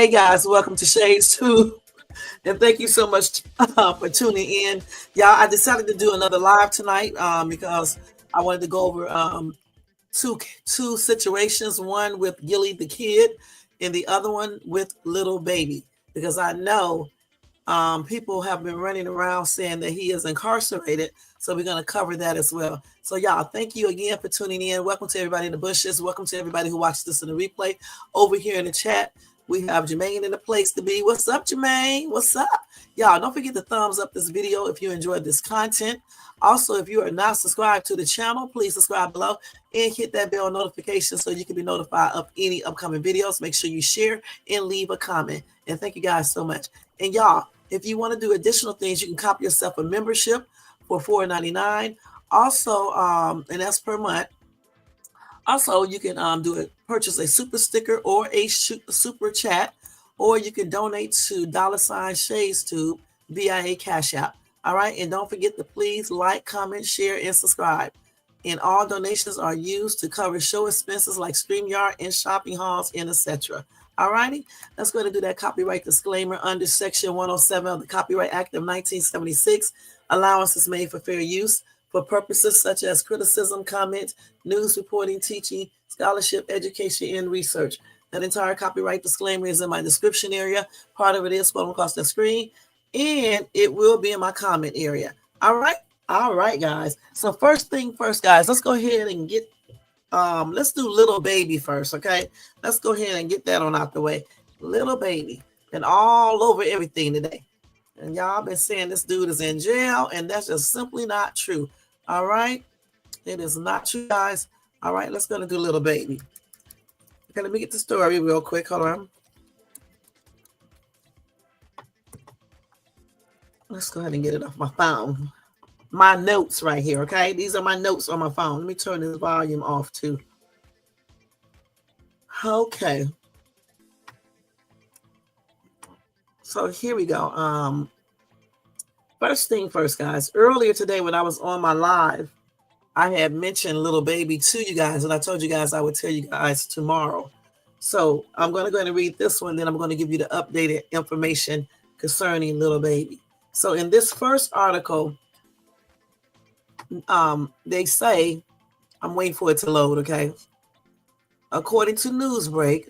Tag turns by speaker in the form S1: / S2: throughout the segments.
S1: Hey guys, welcome to Shades 2. And thank you so much for tuning in. Y'all, I decided to do another live tonight because I wanted to go over two situations, one with Gillie da Kid and the other one with Lil Baby, because I know people have been running around saying that he is incarcerated. So we're going to cover that as well. So y'all, thank you again for tuning in. Welcome to everybody in the bushes. Welcome to everybody who watched this in the replay. Over here in the chat, we have Jermaine in the place to be. What's up, Jermaine? What's up? Y'all, don't forget to thumbs up this video if you enjoyed this content. Also, if you are not subscribed to the channel, please subscribe below and hit that bell notification so you can be notified of any upcoming videos. Make sure you share and leave a comment. And thank you guys so much. And y'all, if you want to do additional things, you can copy yourself a membership for $4.99. Also, and that's per month. Also, you can purchase a super sticker or a super chat, or you can donate to $ShadesTube via Cash App. All right, and don't forget to please like, comment, share, and subscribe. And all donations are used to cover show expenses like StreamYard and shopping halls and etc. All righty, let's go ahead and do that copyright disclaimer under Section 107 of the Copyright Act of 1976. Allowance is made for fair use for purposes such as criticism, comment, news reporting, teaching, scholarship, education, and research. That entire copyright disclaimer is in my description area. Part of it is scrolling across the screen, and it will be in my comment area. All right, guys. So first thing first, guys, let's go ahead and get let's do Lil Baby first, okay? Let's go ahead and get that on out the way. Lil Baby, been all over everything today. And y'all been saying this dude is in jail, and that's just simply not true. All right? It is not true, guys. All right, let's go and do Lil Baby. Okay, let me get the story real quick. Hold on. Let's go ahead and get it off my phone. My notes right here, okay? These are my notes on my phone. Let me turn this volume off too. Okay. So here we go. First thing first, guys. Earlier today when I was on my live, I had mentioned Lil Baby to you guys, and I told you guys I would tell you guys tomorrow. So I'm going to go ahead and read this one, then I'm going to give you the updated information concerning Lil Baby. So in this first article, they say, I'm waiting for it to load, okay? According to Newsbreak,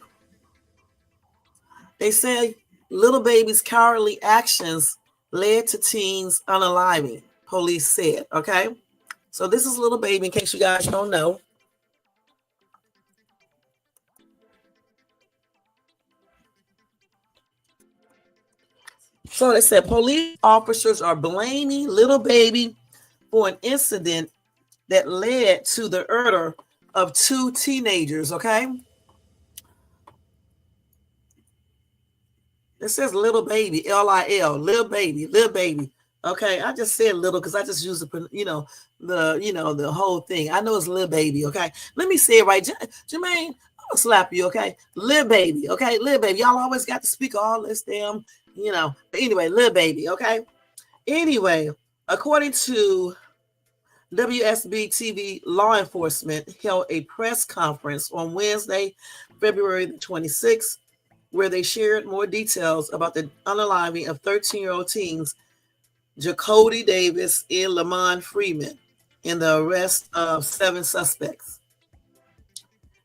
S1: they say Lil Baby's cowardly actions led to teens unaliving, police said, okay? So this is Lil Baby, in case you guys don't know. So they said police officers are blaming Lil Baby for an incident that led to the murder of two teenagers, okay? It says Lil Baby, L-I-L, Lil Baby. Okay, I just said little because I just used the whole thing. I know it's Lil Baby, okay? Let me say it right. Jermaine, I'm gonna slap you, okay? Lil Baby, okay? Lil Baby. Y'all always got to speak all this damn, But anyway, Lil Baby, okay? Anyway, according to WSB TV, law enforcement held a press conference on Wednesday, February the 26th, where they shared more details about the unaliving of 13-year-old teens Jacody Davis and Lamont Freeman in the arrest of 7 suspects.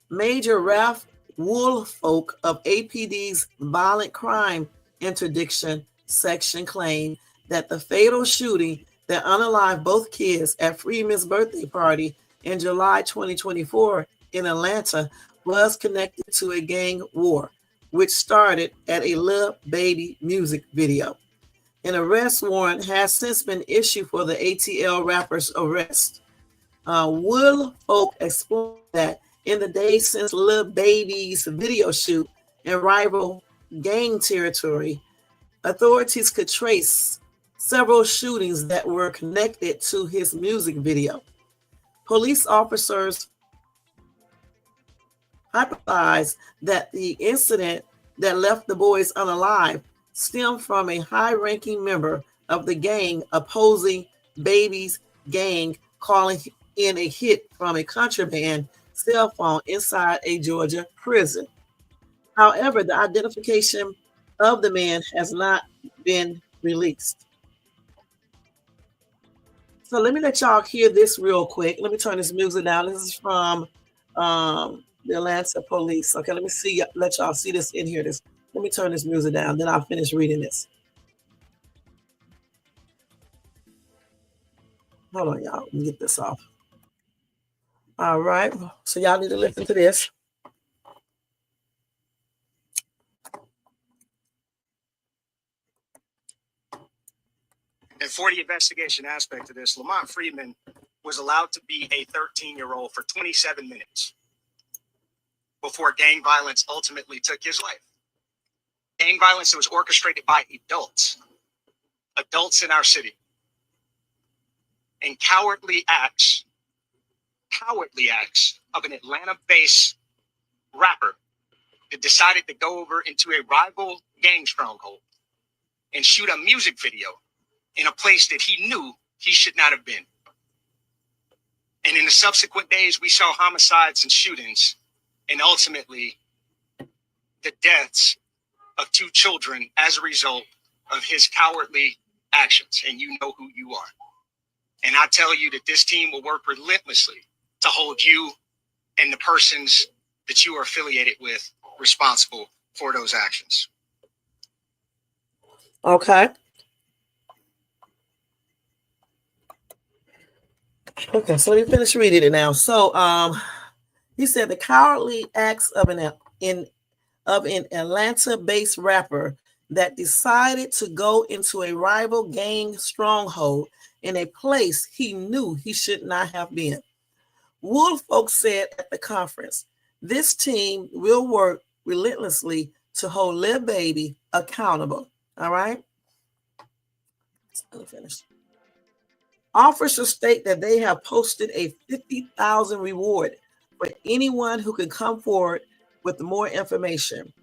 S1: Major Ralph Woolfolk of APD's Violent Crime Interdiction Section claimed that the fatal shooting that unalived both kids at Freeman's birthday party in July 2024 in Atlanta was connected to a gang war, which started at a Lil Baby music video. An arrest warrant has since been issued for the ATL rapper's arrest. Woolfolk explained that in the days since Lil Baby's video shoot in rival gang territory, authorities could trace several shootings that were connected to his music video. Police officers hypothesized that the incident that left the boys unalive stemmed from a high-ranking member of the gang opposing Baby's gang calling in a hit from a contraband cell phone inside a Georgia prison. However, the identification of the man has not been released. So let me let y'all hear this real quick. Let me turn this music down. This is from the Atlanta police. Okay, let me see. Let y'all see this in here. Let me turn this music down. Then I'll finish reading this. Hold on, y'all. Let me get this off. All right. So y'all need to listen to this.
S2: And for the investigation aspect of this, Lamont Freeman was allowed to be a 13-year-old for 27 minutes before gang violence ultimately took his life. Gang violence that was orchestrated by adults in our city. And cowardly acts of an Atlanta-based rapper that decided to go over into a rival gang stronghold and shoot a music video in a place that he knew he should not have been. And in the subsequent days, we saw homicides and shootings, and ultimately the deaths of 2 children as a result of his cowardly actions. And you know who you are. And I tell you that this team will work relentlessly to hold you and the persons that you are affiliated with responsible for those actions.
S1: Okay. Okay, so let me finish reading it now. So he said the cowardly acts of an Atlanta-based rapper that decided to go into a rival gang stronghold in a place he knew he should not have been. Wolf folks said at the conference, this team will work relentlessly to hold Lil Baby accountable. All right. Let me finish. Officers state that they have posted a $50,000 reward for anyone who can come forward with more information.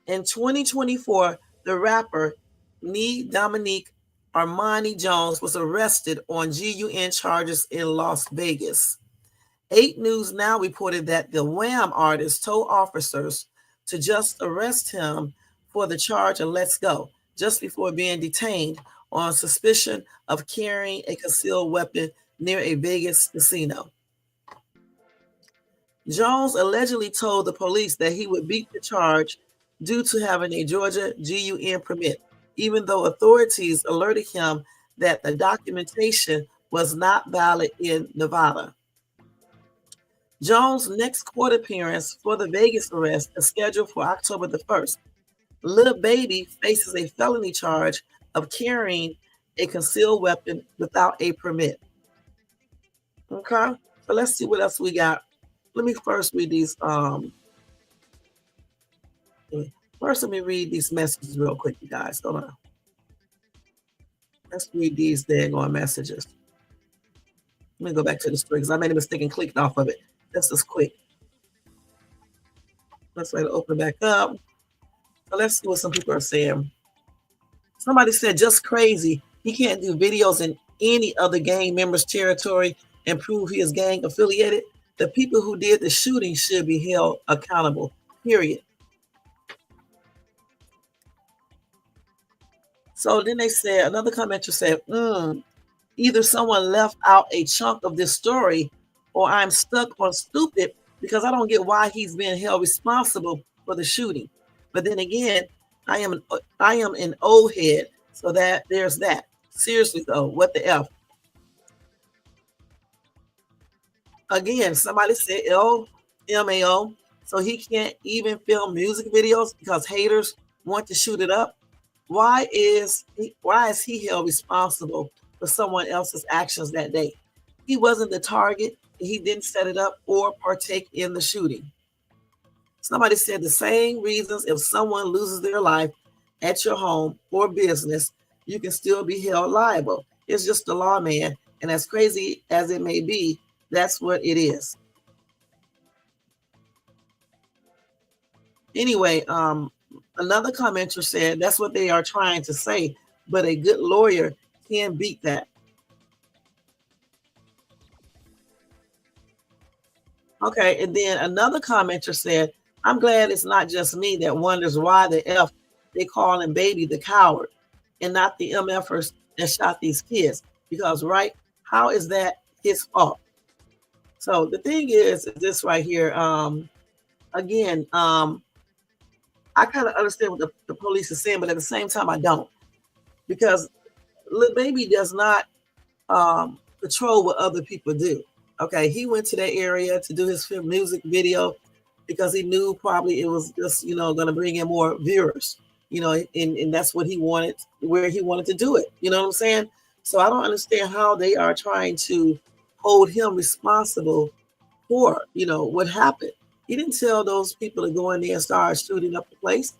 S1: In 2024, the rapper Nee Dominique Armani Jones was arrested on GUN charges in Las Vegas. 8 News Now reported that the Wham artist told officers to just arrest him for the charge and let's go, just before being detained on suspicion of carrying a concealed weapon near a Vegas casino. Jones allegedly told the police that he would beat the charge due to having a Georgia GUN permit, even though authorities alerted him that the documentation was not valid in Nevada. Jones' next court appearance for the Vegas arrest is scheduled for October the 1st. Lil Baby faces a felony charge of carrying a concealed weapon without a permit. Okay, so let's see what else we got. Let me first read these. First, let me read these messages real quick, you guys. Hold on. Let's read these daggone messages. Let me go back to the story because I made a mistake and clicked off of it. This is quick. Let's try to open it back up. So let's see what some people are saying. Somebody said, just crazy. He can't do videos in any other gang member's territory and prove he is gang affiliated. The people who did the shooting should be held accountable, period. So then they said, another commenter said, either someone left out a chunk of this story or I'm stuck on stupid because I don't get why he's being held responsible for the shooting. But then again, I am an old head, so that there's that. Seriously though, what the F? Again, somebody said LMAO, so he can't even film music videos because haters want to shoot it up. Why is he held responsible for someone else's actions that day? He wasn't the target. He didn't set it up or partake in the shooting. Somebody said the same reasons if someone loses their life at your home or business, you can still be held liable. It's just the law, man. And as crazy as it may be, that's what it is. Anyway, another commenter said that's what they are trying to say, but a good lawyer can beat that. Okay, and then another commenter said I'm glad it's not just me that wonders why the F they call him Baby the coward and not the MFers that shot these kids. Because, right, how is that his fault? So the thing is this right here. Again, I kind of understand what the police is saying, but at the same time, I don't. Because Lil Baby does not patrol what other people do. Okay, he went to that area to do his film music video because he knew probably it was just going to bring in more viewers. And that's what he wanted, where he wanted to do it. You know what I'm saying? So I don't understand how they are trying to hold him responsible for what happened. He didn't tell those people to go in there and start shooting up the place.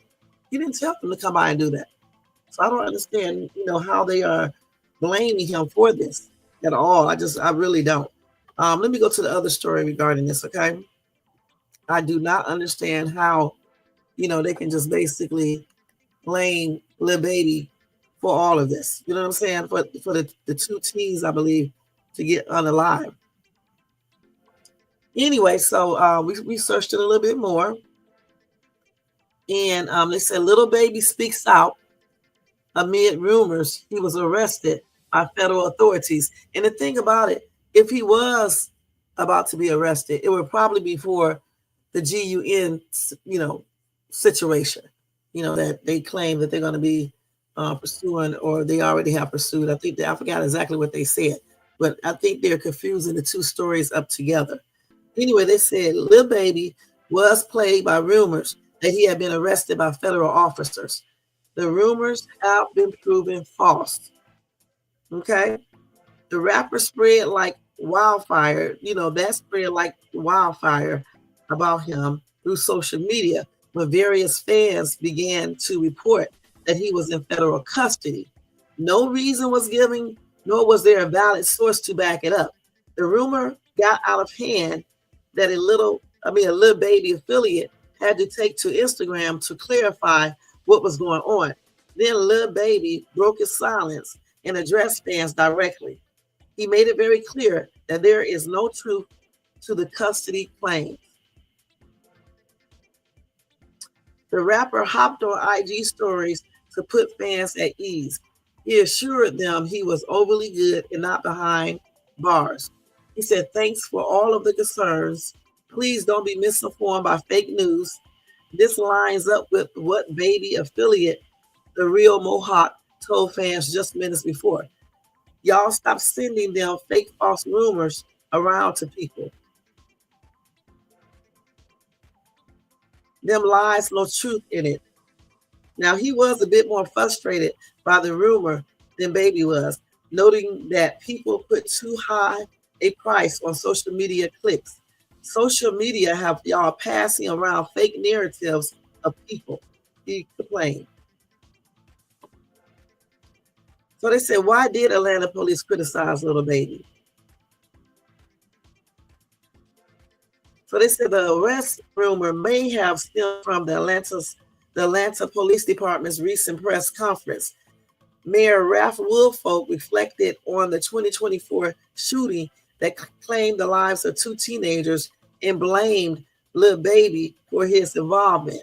S1: He didn't tell them to come by and do that. So I don't understand, how they are blaming him for this at all. I really don't. Let me go to the other story regarding this, okay? I do not understand how, they can just basically blame Lil Baby for all of this. You know what I'm saying? For the two teens, I believe, to get unalive. Anyway, so we researched it a little bit more. And they said Lil Baby speaks out amid rumors he was arrested by federal authorities. And the thing about it, if he was about to be arrested, it would probably be for the GUN, situation, that they claim that they're going to be pursuing, or they already have pursued. I forgot exactly what they said, but I think they're confusing the two stories up together. Anyway, they said Lil Baby was plagued by rumors that he had been arrested by federal officers. The rumors have been proven false. Okay. The rapper spread like wildfire, that spread like wildfire about him through social media when various fans began to report that he was in federal custody. No reason was given, nor was there a valid source to back it up. The rumor got out of hand that a Lil Baby affiliate had to take to Instagram to clarify what was going on. Then Lil Baby broke his silence and addressed fans directly. He made it very clear that there is no truth to the custody claims. The rapper hopped on IG stories to put fans at ease. He assured them he was overly good and not behind bars. He said, "Thanks for all of the concerns. Please don't be misinformed by fake news. This lines up with what Baby affiliate, the Real Mohawk, told fans just minutes before. Y'all stop sending them fake false rumors around to people. Them lies, no truth in it." Now, he was a bit more frustrated by the rumor than Baby was, noting that people put too high a price on social media clicks. Social media have y'all passing around fake narratives of people, he complained. So they said, why did Atlanta police criticize Lil Baby? So they said the arrest rumor may have stemmed from the Atlanta Police Department's recent press conference. Mayor Ralph Woolfolk reflected on the 2024 shooting that claimed the lives of two teenagers and blamed Lil Baby for his involvement.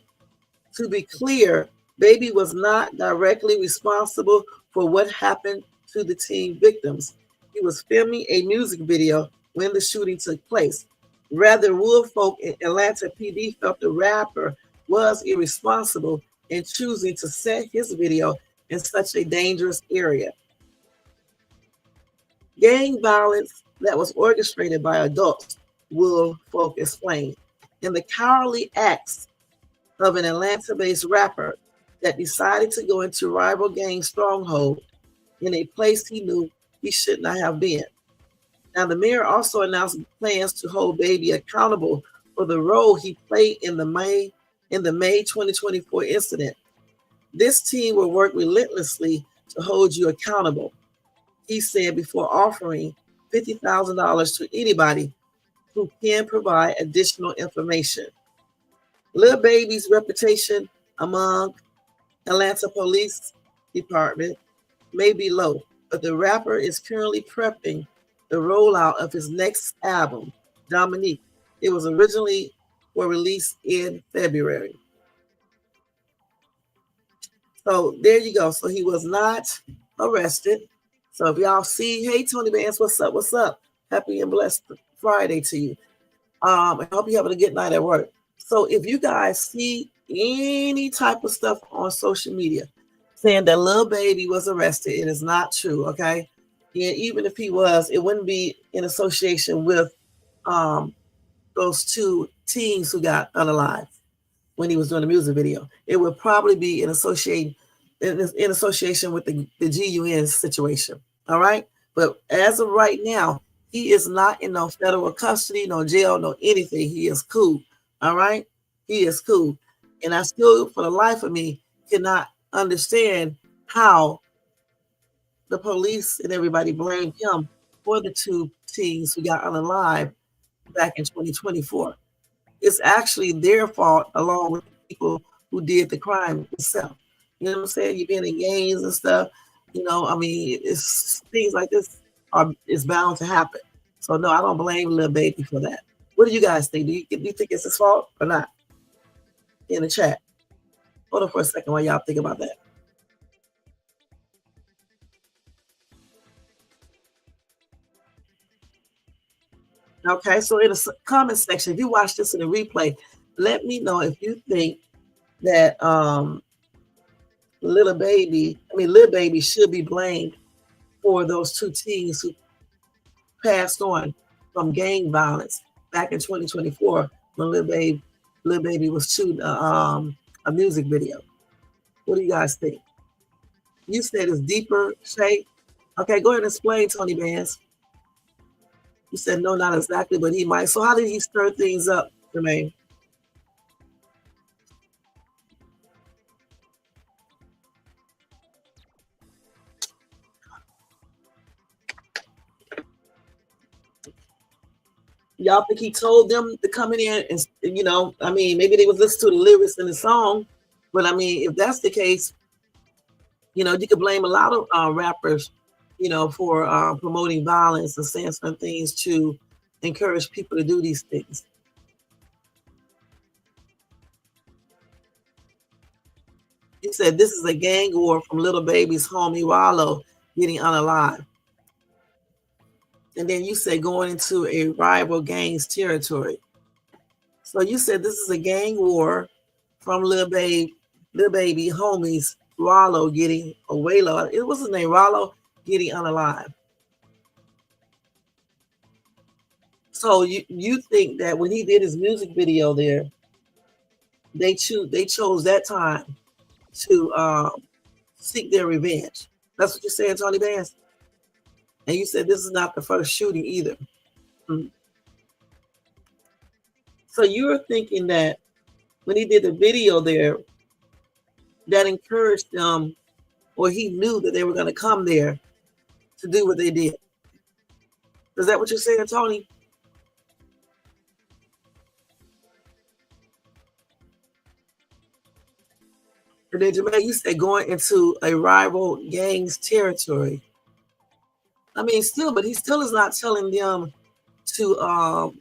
S1: To be clear, Baby was not directly responsible for what happened to the teen victims. He was filming a music video when the shooting took place. Rather, Woolfolk and Atlanta PD felt the rapper was irresponsible in choosing to set his video in such a dangerous area. Gang violence that was orchestrated by adults, Woolfolk explained, and the cowardly acts of an Atlanta-based rapper that decided to go into rival gang stronghold in a place he knew he should not have been. Now, the mayor also announced plans to hold Baby accountable for the role he played in the May 2024 incident. This team will work relentlessly to hold you accountable, he said, before offering $50,000 to anybody who can provide additional information. Lil Baby's reputation among Atlanta Police Department may be low, but the rapper is currently prepping the rollout of his next album, Dominique. It was originally were released in February. So there you go. So he was not arrested. So if y'all see, hey, Tony Vance, what's up? What's up? Happy and blessed Friday to you. I hope you're having a good night at work. So if you guys see any type of stuff on social media saying that Lil Baby was arrested, it is not true, okay? And even if he was, it wouldn't be in association with those two teens who got unalived when he was doing the music video. It would probably be in association with the GUN situation, all right? But as of right now, he is not in no federal custody, no jail, no anything. He is cool, all right? He is cool. And I still, for the life of me, cannot understand how the police and everybody blamed him for the two teens who got unalived back in 2024. It's actually their fault along with the people who did the crime itself. You know what I'm saying? You've been in gangs and stuff. You know, I mean, it's things like this is bound to happen. So no, I don't blame Lil Baby for that. What do you guys think? Do you think it's his fault or not? In the chat. Hold on for a second while y'all think about that. Okay, so in the comment section, if you watch this in the replay, let me know if you think that Lil Baby should be blamed for those two teens who passed on from gang violence back in 2024 when Lil Baby was shooting a music video. What do you guys think? You said it's deeper, Shay. Okay, go ahead and explain, Tony Vance. You said no, not exactly, but he might. So how did he stir things up, Jermaine? Y'all think he told them to come in here and, you know, I mean, maybe they was listening to the lyrics in the song, but I mean, if that's the case, you know, you could blame a lot of rappers, you know, for promoting violence and saying some things to encourage people to do these things. You said this is a gang war from Lil Baby's homie Wallow getting unalive. And then you say going into a rival gang's territory. So you said this is a gang war from Lil Baby homies Rollo getting Awaylo. It was his name, Rollo, getting unalive. So you think that when he did his music video there, they chose that time to seek their revenge. That's what you're saying, Tony Vance? And you said this is not the first shooting either. Mm-hmm. So you were thinking that when he did the video there, that encouraged them, or he knew that they were going to come there to do what they did. Is that what you're saying, Tony? And then Jermaine, you said going into a rival gang's territory. I mean, still, but he still is not telling them to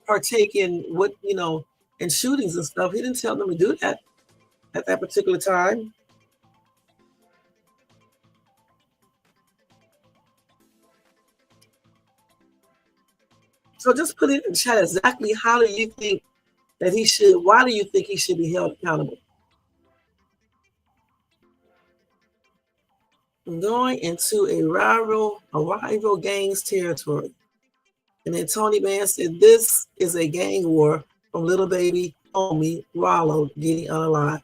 S1: partake in what, you know, in shootings and stuff. He didn't tell them to do that at that particular time. So just put it in chat exactly how do you think that he should, why do you think he should be held accountable? Going into a rival gang's territory. And then Tony Vance said this is a gang war from Lil Baby homie Rollo getting unalive.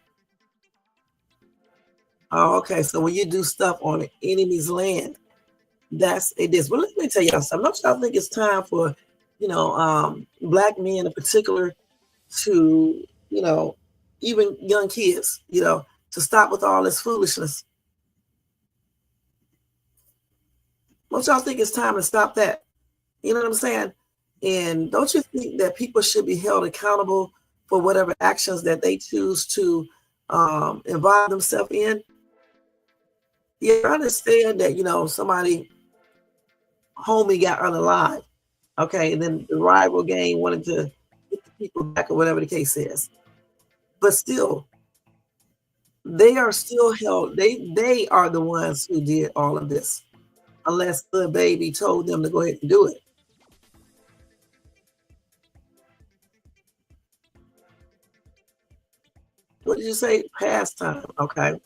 S1: Oh, okay. So when you do stuff on an enemy's land, that's a diss. But let me tell y'all something. Don't y'all think it's time for, you know, black men in particular to, you know, even young kids, you know, to stop with all this foolishness? Don't y'all think it's time to stop that? You know what I'm saying? And don't you think that people should be held accountable for whatever actions that they choose to involve themselves in? Yeah, I understand that, you know, somebody homie got unalive. Okay, and then the rival gang wanted to get the people back or whatever the case is. But still, they are still held. They are the ones who did all of this, unless Lil Baby told them to go ahead and do it. What did you say? Pastime. Okay.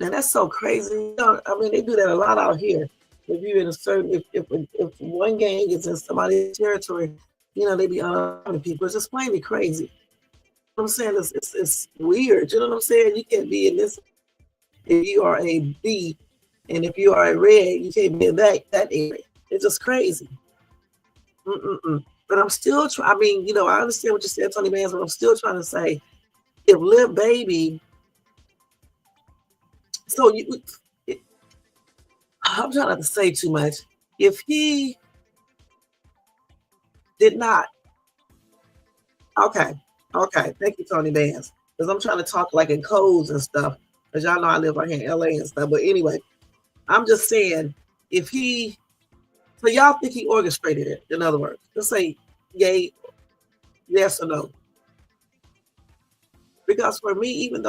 S1: And that's so crazy. You know, I mean, they do that a lot out here. If you're in a certain, if one gang is in somebody's territory, you know, they be unarming people. It's just plainly crazy. You know what I'm saying? It's weird. You know what I'm saying? You can't be in this if you are a B, and if you are a red, you can't be in that area. It's just crazy. But I'm still trying. I mean, you know, I understand what you said, Tony Bands, but I'm still trying to say, if Lil Baby, so you, I'm trying not to say too much. If he did not, okay, thank you, Tony Bands, because I'm trying to talk like in codes and stuff, because y'all know I live right here in LA and stuff. But anyway, I'm just saying, if he, so y'all think he orchestrated it? In other words, let's say, yay, yes or no. Because for me, even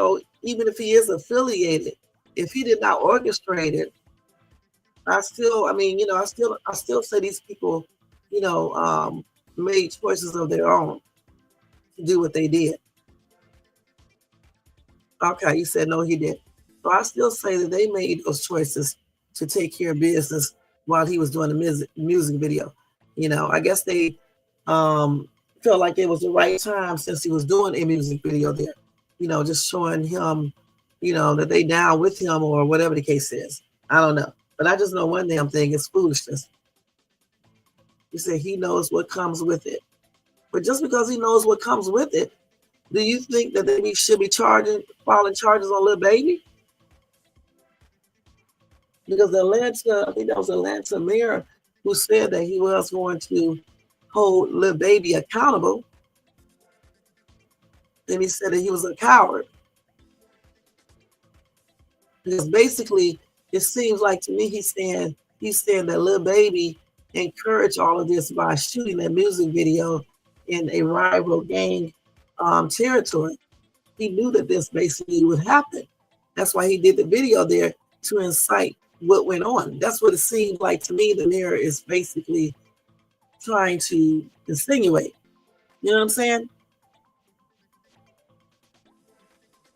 S1: if he is affiliated, if he did not orchestrate it, I mean, you know, I still say these people, you know, made choices of their own to do what they did. Okay, you said no, he did. So I still say that they made those choices to take care of business while he was doing the music video. You know, I guess they felt like it was the right time since he was doing a music video there. You know, just showing him, you know, that they down with him or whatever the case is. I don't know. But I just know one damn thing is foolishness. You said he knows what comes with it. But just because he knows what comes with it, do you think that they should be filing charges on Lil Baby? Because I think that was Atlanta mayor who said that he was going to hold Lil Baby accountable. Then he said that he was a coward. Because basically, it seems like to me he's saying that Lil Baby encouraged all of this by shooting that music video in a rival gang territory. He knew that this basically would happen. That's why he did the video there, to incite what went on. That's what it seems like to me. The mayor is basically trying to insinuate. You know what I'm saying?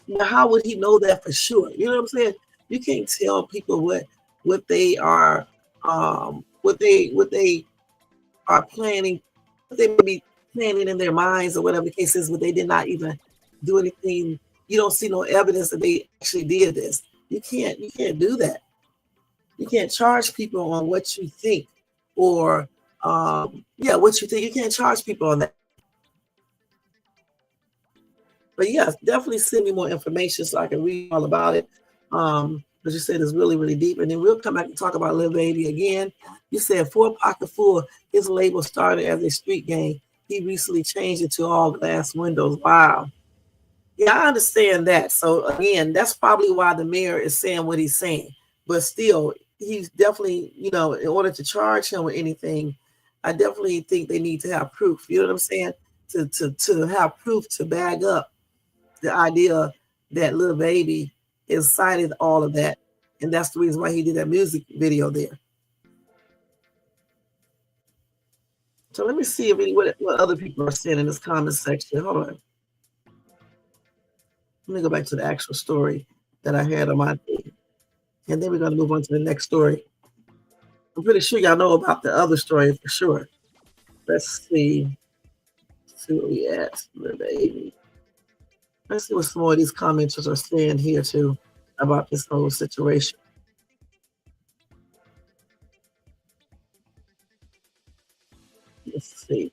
S1: Now, how would he know that for sure? You know what I'm saying? You can't tell people what they are what they are planning, what they may be planning in their minds or whatever the case is, but they did not even do anything. You don't see no evidence that they actually did this. You can't do that. You can't charge people on what you think or what you think. You can't charge people on that. But yes, definitely send me more information so I can read all about it. As you said, it's really, really deep. And then we'll come back and talk about Lil Baby again. You said 4 Pocket Full, his label started as a street gang. He recently changed it to all glass windows. Wow. Yeah, I understand that. So again, that's probably why the mayor is saying what he's saying. But still, he's definitely, you know, in order to charge him with anything, I definitely think they need to have proof. You know what I'm saying? To have proof to bag up the idea that Lil Baby incited all of that, and that's the reason why he did that music video there. So let me see what other people are saying in this comment section. Hold on. Let me go back to the actual story that I had on my thing, and then we're going to move on to the next story. I'm pretty sure y'all know about the other story for sure. Let's see. Let's see where we at, Lil Baby. Let's see what some more of these commenters are saying here too about this whole situation. Let's see.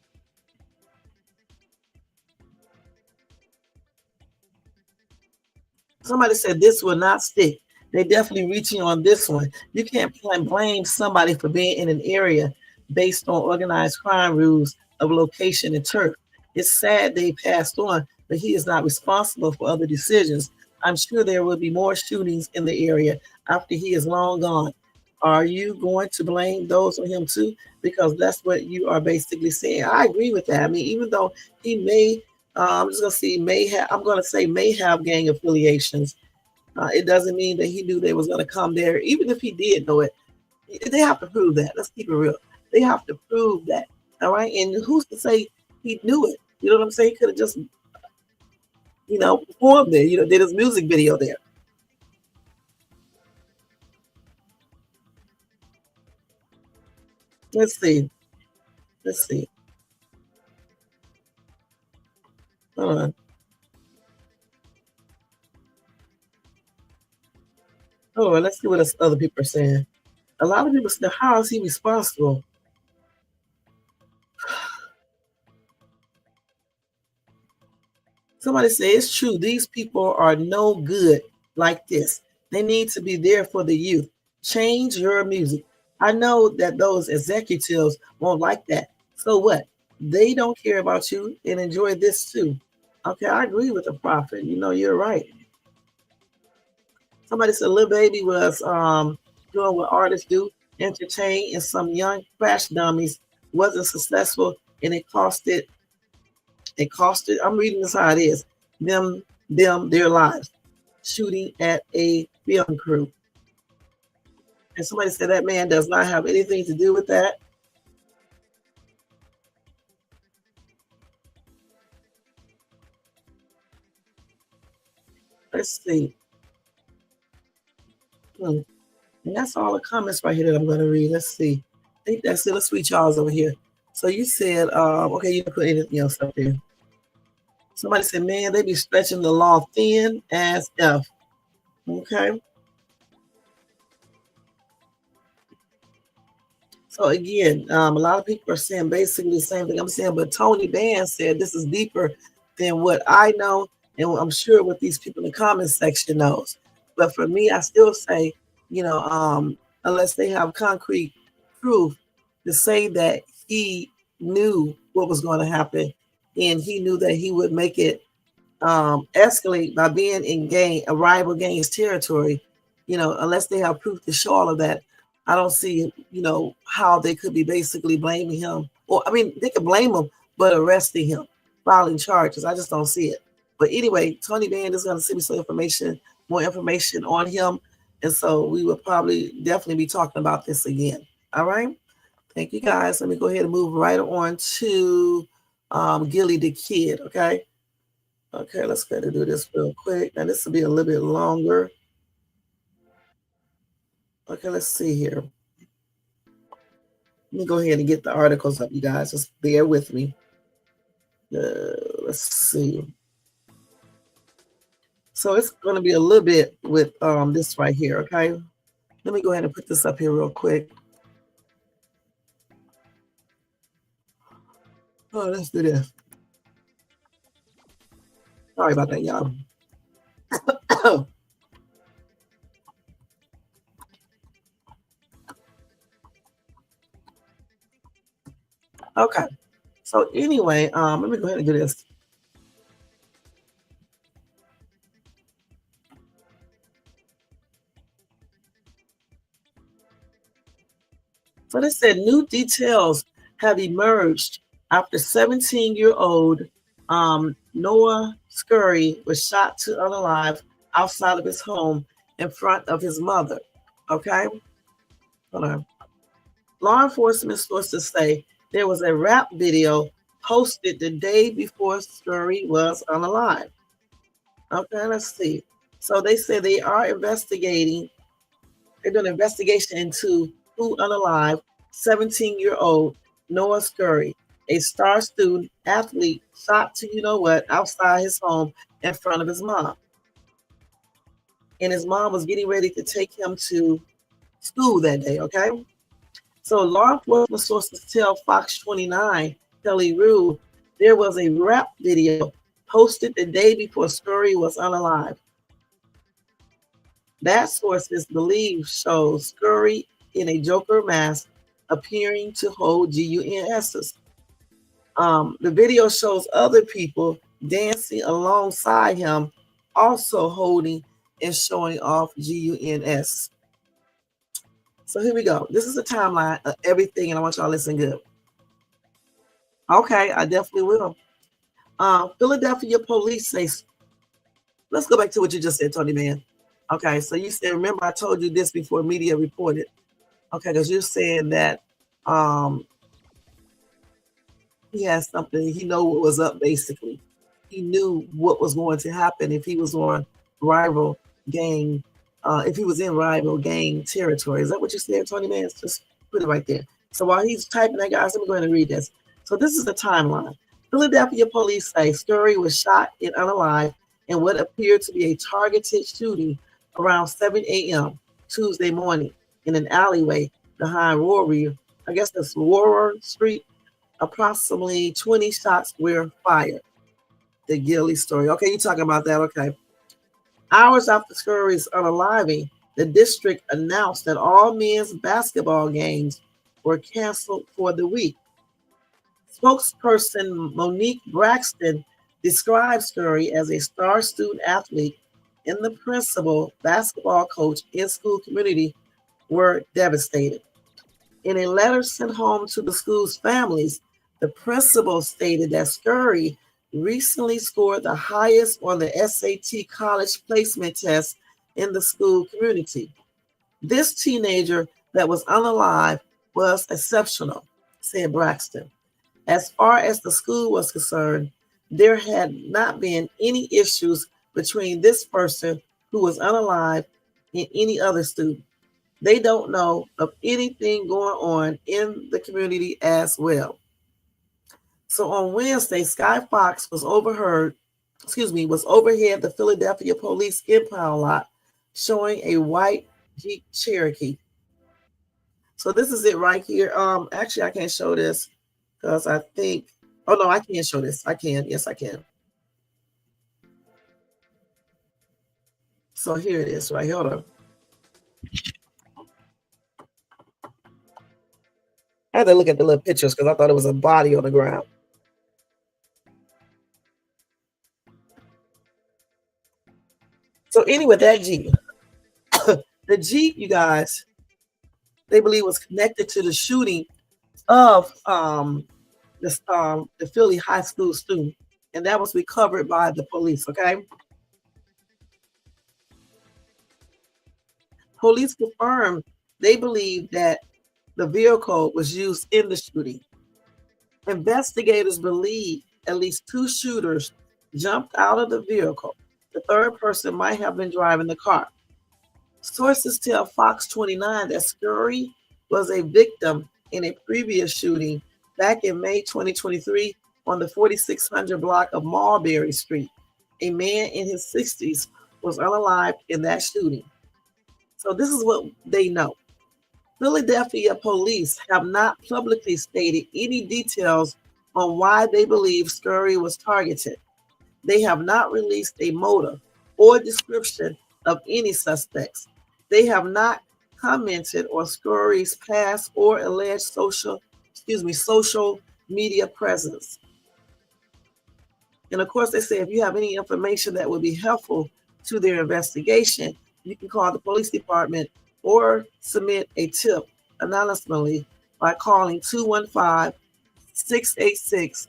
S1: Somebody said this will not stick. They definitely reaching on this one. You can't blame somebody for being in an area based on organized crime rules of location and turf. It's sad they passed on, but he is not responsible for other decisions. I'm sure there will be more shootings in the area after he is long gone. Are you going to blame those on him too? Because that's what you are basically saying. I agree with that. I mean, even though he may, I'm just gonna say may have. I'm gonna say may have gang affiliations. It doesn't mean that he knew they was gonna come there. Even if he did know it, they have to prove that. Let's keep it real. They have to prove that. All right. And who's to say he knew it? You know what I'm saying? He could have just, performed there. Did his music video there. Let's see. Let's see. Hold on. Oh, let's see what other people are saying. A lot of people say, how is he responsible? Somebody say it's true. These people are no good like this. They need to be there for the youth. Change your music. I know that those executives won't like that. So what? They don't care about you and enjoy this too. Okay, I agree with the prophet. You're right. Somebody said Lil Baby was doing what artists do, entertain, and some young crash dummies wasn't successful, and it costed. It costed. I'm reading this how it is. Them their lives, shooting at a film crew. And somebody said that man does not have anything to do with that. Let's see. And that's all the comments right here that I'm going to read. Let's see. I think that's it. Let's switch y'all's over here. So you said, okay, you didn't put anything else up there. Somebody said, man, they be stretching the law thin as F. Okay. So again, a lot of people are saying basically the same thing I'm saying, but Tony Band said this is deeper than what I know, and I'm sure what these people in the comments section knows. But for me, I still say, unless they have concrete proof to say that he knew what was going to happen, and he knew that he would make it escalate by being in a rival gang's territory, unless they have proof to show all of that, I don't see, how they could be basically blaming him. Or, I mean, they could blame him, but arresting him, filing charges. I just don't see it. But anyway, Tony Band is going to send me some information, more information on him. And so we will probably definitely be talking about this again. All right. Thank you guys. Let me go ahead and move right on to Gillie da Kid. Okay. Okay, let's go ahead and do this real quick. Now this will be a little bit longer. Okay, let's see here. Let me go ahead and get the articles up, you guys. Just bear with me. Let's see. So it's going to be a little bit with this right here, okay? Let me go ahead and put this up here real quick. Oh, let's do this. Sorry about that, y'all. Okay. So anyway, let me go ahead and do this. So they said new details have emerged after 17-year-old Noah Scurry was shot to unalive outside of his home in front of his mother. Okay? Hold on. Law enforcement sources say there was a rap video posted the day before Scurry was unalive. Okay, let's see. So they say they are investigating. They're doing an investigation into who unalive 17-year-old Noah Scurry, a star student athlete, shot to outside his home in front of his mom. And his mom was getting ready to take him to school that day, okay? So law enforcement sources tell Fox 29, Kelly Rue, there was a rap video posted the day before Scurry was unalive. That sources believe shows Scurry in a Joker mask appearing to hold GUNSs. The video shows other people dancing alongside him, also holding and showing off GUNS. So here we go. This is the timeline of everything, and I want y'all to listen good. Okay, I definitely will. Philadelphia police say, let's go back to what you just said, Tony Man. Okay, so you said, remember I told you this before media reported. Okay, because you're saying that he has something, he know what was up basically. He knew what was going to happen if he was on rival gang, if he was in rival gang territory. Is that what you said, Tony Man? Just put it right there. So while he's typing that, guys, let me go ahead and read this. So this is the timeline. Philadelphia police say Scurry was shot and unalive in what appeared to be a targeted shooting around 7 a.m. Tuesday morning in an alleyway behind Rory, I guess that's Roarer Street. Approximately 20 shots were fired. The Gillie story. Okay, you're talking about that. Okay. Hours after Scurry's unaliving, the district announced that all men's basketball games were canceled for the week. Spokesperson Monique Braxton described Scurry as a star student athlete, and the principal, basketball coach, and school community were devastated. In a letter sent home to the school's families, the principal stated that Scurry recently scored the highest on the SAT college placement test in the school community. This teenager that was unalive was exceptional, said Braxton. As far as the school was concerned, there had not been any issues between this person who was unalive and any other student. They don't know of anything going on in the community as well. So on Wednesday, Sky Fox was overhead the Philadelphia police impound lot showing a white Jeep Cherokee. So this is it right here. Actually, I can't show this because I think, oh no, I can't show this. I can. Yes, I can. So here it is right here. Hold on. I had to look at the little pictures because I thought it was a body on the ground. So anyway, that Jeep, the Jeep, you guys, they believe was connected to the shooting of the Philly high school student, and that was recovered by the police. Okay, police confirmed they believe that the vehicle was used in the shooting. Investigators believe at least two shooters jumped out of the vehicle. The third person might have been driving the car. Sources tell Fox 29 that Scurry was a victim in a previous shooting back in May 2023 on the 4600 block of Mulberry Street. A man in his 60s was unalived in that shooting. So this is what they know. Philadelphia police have not publicly stated any details on why they believe Scurry was targeted. They have not released a motive or description of any suspects. They have not commented on Scurry's past or alleged social media presence. And of course, they say if you have any information that would be helpful to their investigation, you can call the police department or submit a tip anonymously by calling 215-686-TIPS.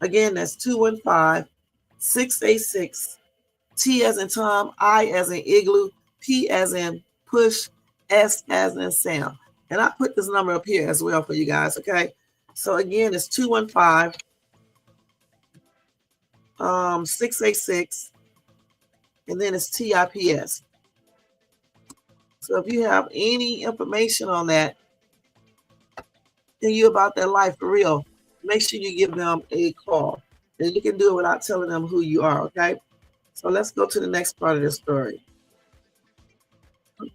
S1: Again, that's 215-686-T as in Tom, I as in igloo, P as in push, S as in Sam. And I put this number up here as well for you guys, okay? So again, it's 215-686, and then it's TIPS. So if you have any information on that, and you about their life for real, make sure you give them a call. And you can do it without telling them who you are, okay? So let's go to the next part of the story. I'm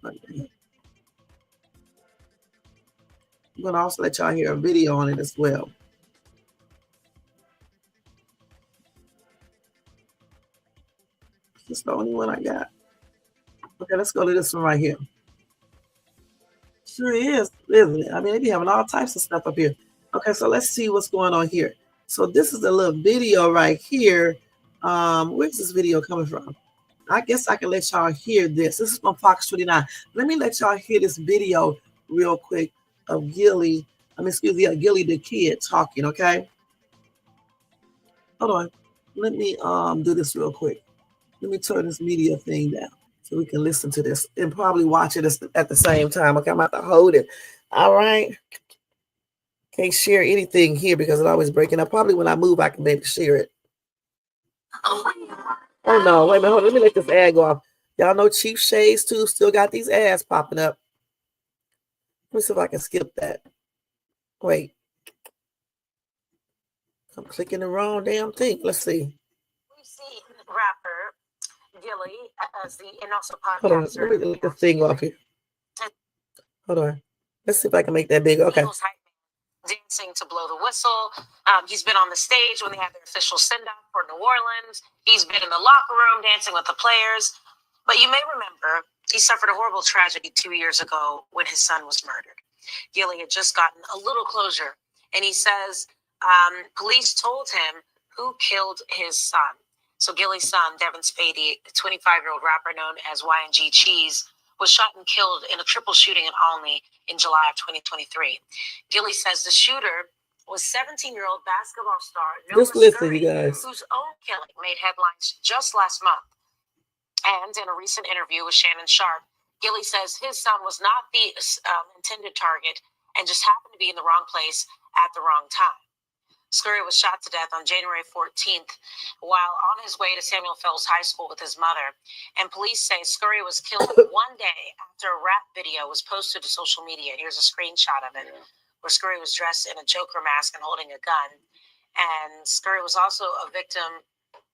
S1: going to also let y'all hear a video on it as well. This is the only one I got. Okay, let's go to this one right here. Sure is, isn't it? I mean, they be having all types of stuff up here. Okay, so let's see what's going on here. So this is a little video right here. Where's this video coming from? I guess I can let y'all hear this. This is from Fox 29. Let me let y'all hear this video real quick of Gillie da Kid talking, okay? Hold on. Let me do this real quick. Let me turn this media thing down so we can listen to this and probably watch it at the same time. Okay, I'm about to hold it. All right. Can't share anything here because it's always breaking up. Probably when I move, I can maybe share it. Oh no, wait a minute, hold on. Let me let this ad go off. Y'all know Chief Shades too still got these ads popping up. Let me see if I can skip that. Wait. I'm clicking the wrong damn thing. Let's see.
S3: We see rapper Gillie and also podcaster.
S1: Hold on, let me let the thing off here. Hold on. Let's see if I can make that bigger. Okay.
S3: Dancing to blow the whistle. He's been on the stage when they had their official send-off for New Orleans. He's been in the locker room dancing with the players. But you may remember he suffered a horrible tragedy 2 years ago when his son was murdered. Gillie had just gotten a little closure, and he says police told him who killed his son. So Gillie's son, Devin Spady, a 25-year-old rapper known as YNG Cheese, was shot and killed in a triple shooting in Olney in July of 2023. Gillie says the shooter was 17-year-old basketball star
S1: Just listen, you guys.
S3: whose own killing made headlines just last month. And in a recent interview with Shannon Sharp, Gillie says his son was not the intended target and just happened to be in the wrong place at the wrong time. Scurry was shot to death on January 14th while on his way to Samuel Fells High School with his mother. And police say Scurry was killed 1 day after a rap video was posted to social media. Here's a screenshot of it, where Scurry was dressed in a Joker mask and holding a gun. And Scurry was also a victim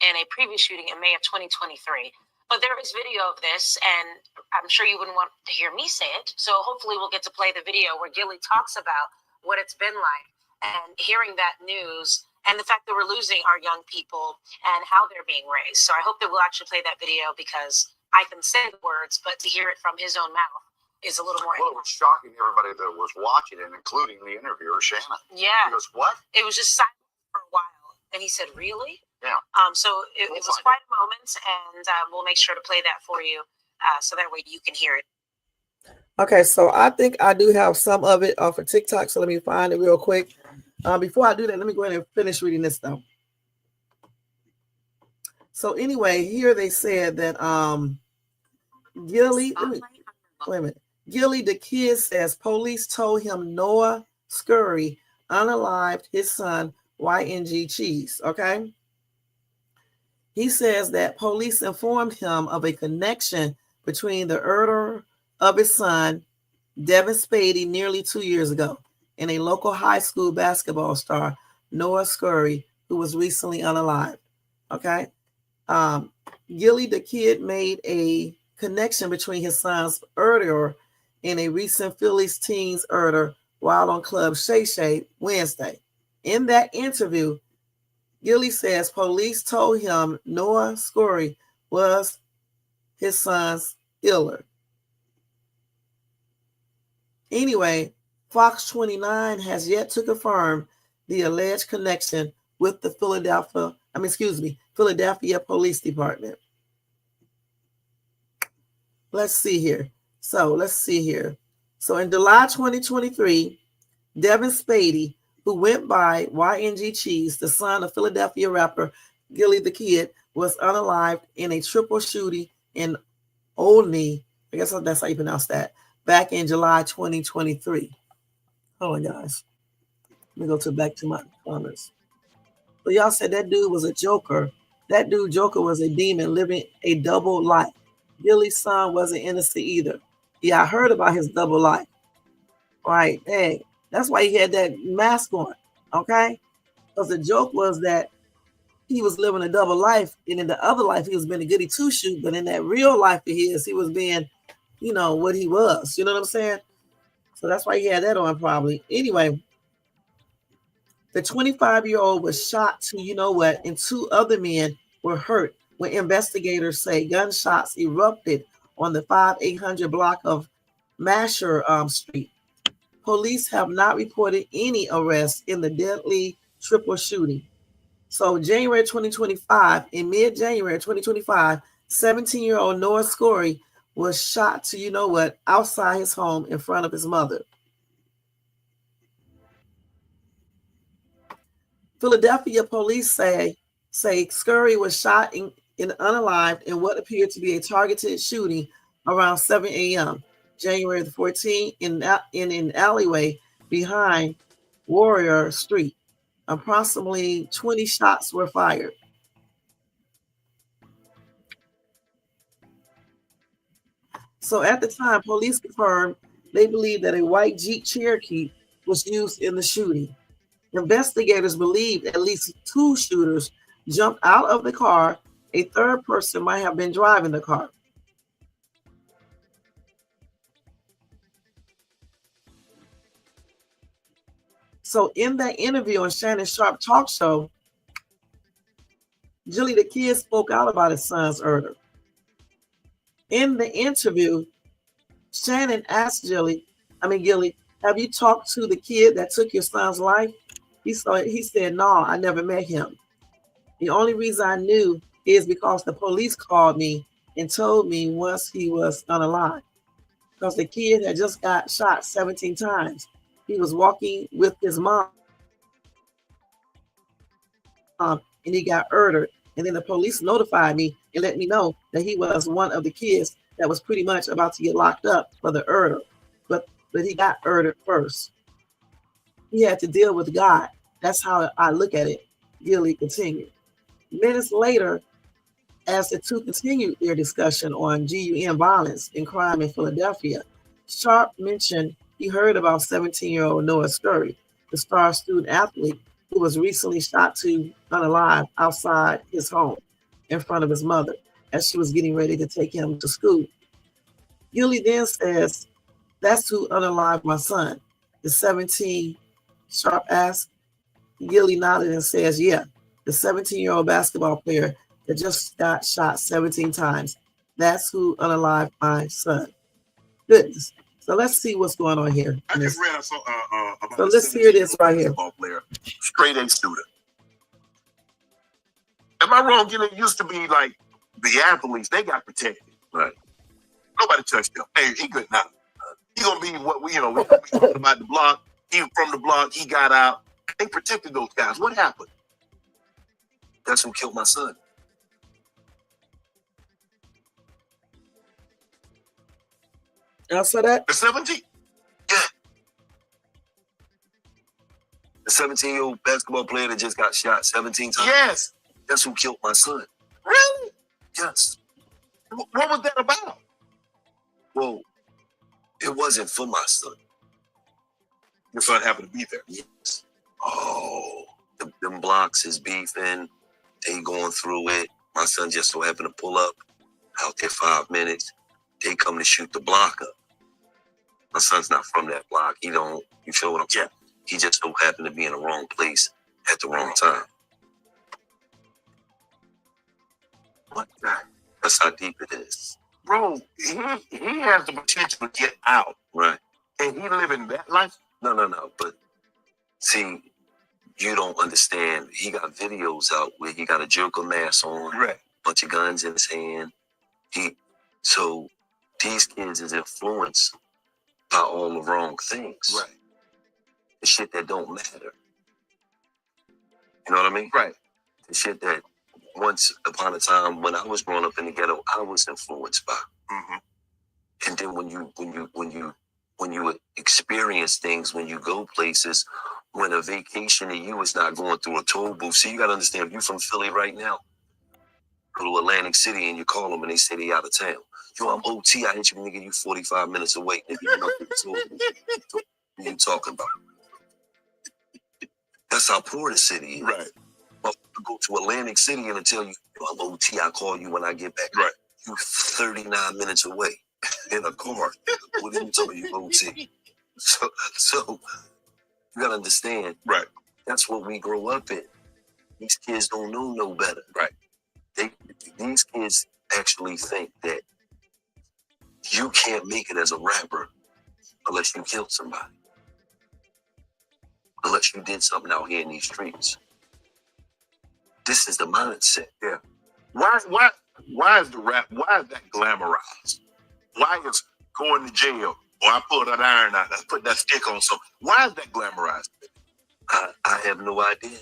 S3: in a previous shooting in May of 2023. But there is video of this, and I'm sure you wouldn't want to hear me say it. So hopefully we'll get to play the video where Gillie talks about what it's been like. And hearing that news and the fact that we're losing our young people and how they're being raised. So I hope that we'll actually play that video because I can say the words, but to hear it from his own mouth is a little more.
S4: Well, it was shocking to everybody that was watching it, including the interviewer, Shannon.
S3: Yeah.
S4: He goes, what?
S3: It was just silent for a while. And he said, really?
S4: Yeah.
S3: So it was quite a moment, and we'll make sure to play that for you so that way you can hear it.
S1: Okay, so I think I do have some of it off of TikTok, so let me find it real quick. Before I do that, let me go ahead and finish reading this though. So anyway, here they said that Gillie da Kid says police told him Noah Scurry unalived his son YNG Cheese. Okay. He says that police informed him of a connection between the murder of his son, Devin Spady, nearly 2 years ago, and a local high school basketball star, Noah Scurry, who was recently unalived. Okay. Gillie da Kid made a connection between his son's murder and a recent Phillies teens murder while on Club Shay Shay Wednesday. In that interview, Gillie says police told him Noah Scurry was his son's killer. Anyway, Fox 29 has yet to confirm the alleged connection with the Philadelphia Police Department. Let's see here. So in July 2023, Devin Spady, who went by YNG Cheese, the son of Philadelphia rapper Gillie da Kid, was unalived in a triple shooting in Olney. I guess that's how you pronounce that. Back in July 2023. Hold on, guys. Let me go back to my comments. So y'all said that dude was a joker. That dude Joker was a demon living a double life. Gillie's son wasn't innocent either. Yeah, I heard about his double life. Right. Hey, that's why he had that mask on. Okay? Because the joke was that he was living a double life, and in the other life he was being a goody two-shoot, but in that real life of his, he was being, what he was. You know what I'm saying? So that's why he had that on probably. Anyway, the 25-year-old was shot to and two other men were hurt when investigators say gunshots erupted on the 5800 block of Masher Street. Police have not reported any arrests in the deadly triple shooting. So January 2025, in mid-January 2025, 17-year-old Noah Scurry was shot to you know what outside his home in front of his mother. Philadelphia police say Scurry was shot and unalived in what appeared to be a targeted shooting around 7 a.m. January the 14th in an alleyway behind Warrior Street. Approximately 20 shots were fired. So at the time, police confirmed they believe that a white Jeep Cherokee was used in the shooting. Investigators believe at least 2 shooters jumped out of the car. A third person might have been driving the car. So in that interview on Shannon Sharp talk show, Gillie da Kid spoke out about his son's murder. In the interview, Shannon asked Gillie, have you talked to the kid that took your son's life? He said, no, I never met him. The only reason I knew is because the police called me and told me once he was unalive. Because the kid had just got shot 17 times. He was walking with his mom and he got murdered. And then the police notified me and let me know that he was one of the kids that was pretty much about to get locked up for the murder. But he got murdered first. He had to deal with God. That's how I look at it. Gillie continued. Minutes later, as the two continued their discussion on GUN violence and crime in Philadelphia, Sharp mentioned he heard about 17-year-old Noah Scurry, the star student athlete who was recently shot to unalive outside his home in front of his mother as she was getting ready to take him to school. Gillie then says, that's who unalived my son. The 17 Sharp asked. Gillie nodded and says, yeah, the 17-year-old basketball player that just got shot 17 times. That's who unalived my son. Goodness. So let's see what's going on here.
S5: I just read about
S1: so let's hear this right here.
S5: Player, straight A student. Am I wrong? You know, it used to be like the athletes, they got protected. Right. Nobody touched him. Hey, he good now. He gonna be what we talking about the block. He from the block, he got out. They protected those guys. What happened?
S6: That's who killed my son.
S1: Y'all saw that?
S5: The 17?
S6: Yeah. The 17-year-old basketball player that just got shot 17 times?
S5: Yes.
S6: That's who killed my son.
S5: Really?
S6: Yes.
S5: What was that about?
S6: Well, it wasn't for my son.
S5: Your son happened to be there.
S6: Yes.
S5: Oh.
S6: Them blocks is beefing. They going through it. My son just so happened to pull up out there 5 minutes. They come to shoot the block up. My son's not from that block. You feel what I'm saying? He just so happened to be in the wrong place at the wrong time.
S5: What the?
S6: That's how deep it is.
S5: Bro, he has the potential to get out.
S6: Right.
S5: And he living that life?
S6: No. But see, you don't understand. He got videos out where he got a Joker mask on,
S5: right,
S6: bunch of guns in his hand. So these kids is influenced by all the wrong things.
S5: Right.
S6: The shit that don't matter. You know what I mean?
S5: Right.
S6: The shit that once upon a time when I was growing up in the ghetto, I was influenced by.
S5: Mm-hmm.
S6: And then when you experience things, when you go places, when a vacation to you is not going through a toll booth. See, you got to understand, if you're from Philly right now, go to Atlantic City and you call them and they say they out of town. Yo, I'm OT. I hit you, nigga. You 45 minutes away. Nigga, you know what you talking about? That's how poor the city is.
S5: Right.
S6: But to go to Atlantic City and tell you, yo, I'm OT. I call you when I get back.
S5: Right.
S6: You 39 minutes away in a car. What are you talking about? You OT. So you gotta understand.
S5: Right.
S6: That's what we grow up in. These kids don't know no better.
S5: Right.
S6: These kids actually think that you can't make it as a rapper unless you killed somebody. Unless you did something out here in these streets. This is the mindset.
S5: Yeah. Why? Why is that glamorized? Why is going to jail, or I pull that iron out, I put that stick on something? Why is that glamorized?
S6: I have no idea.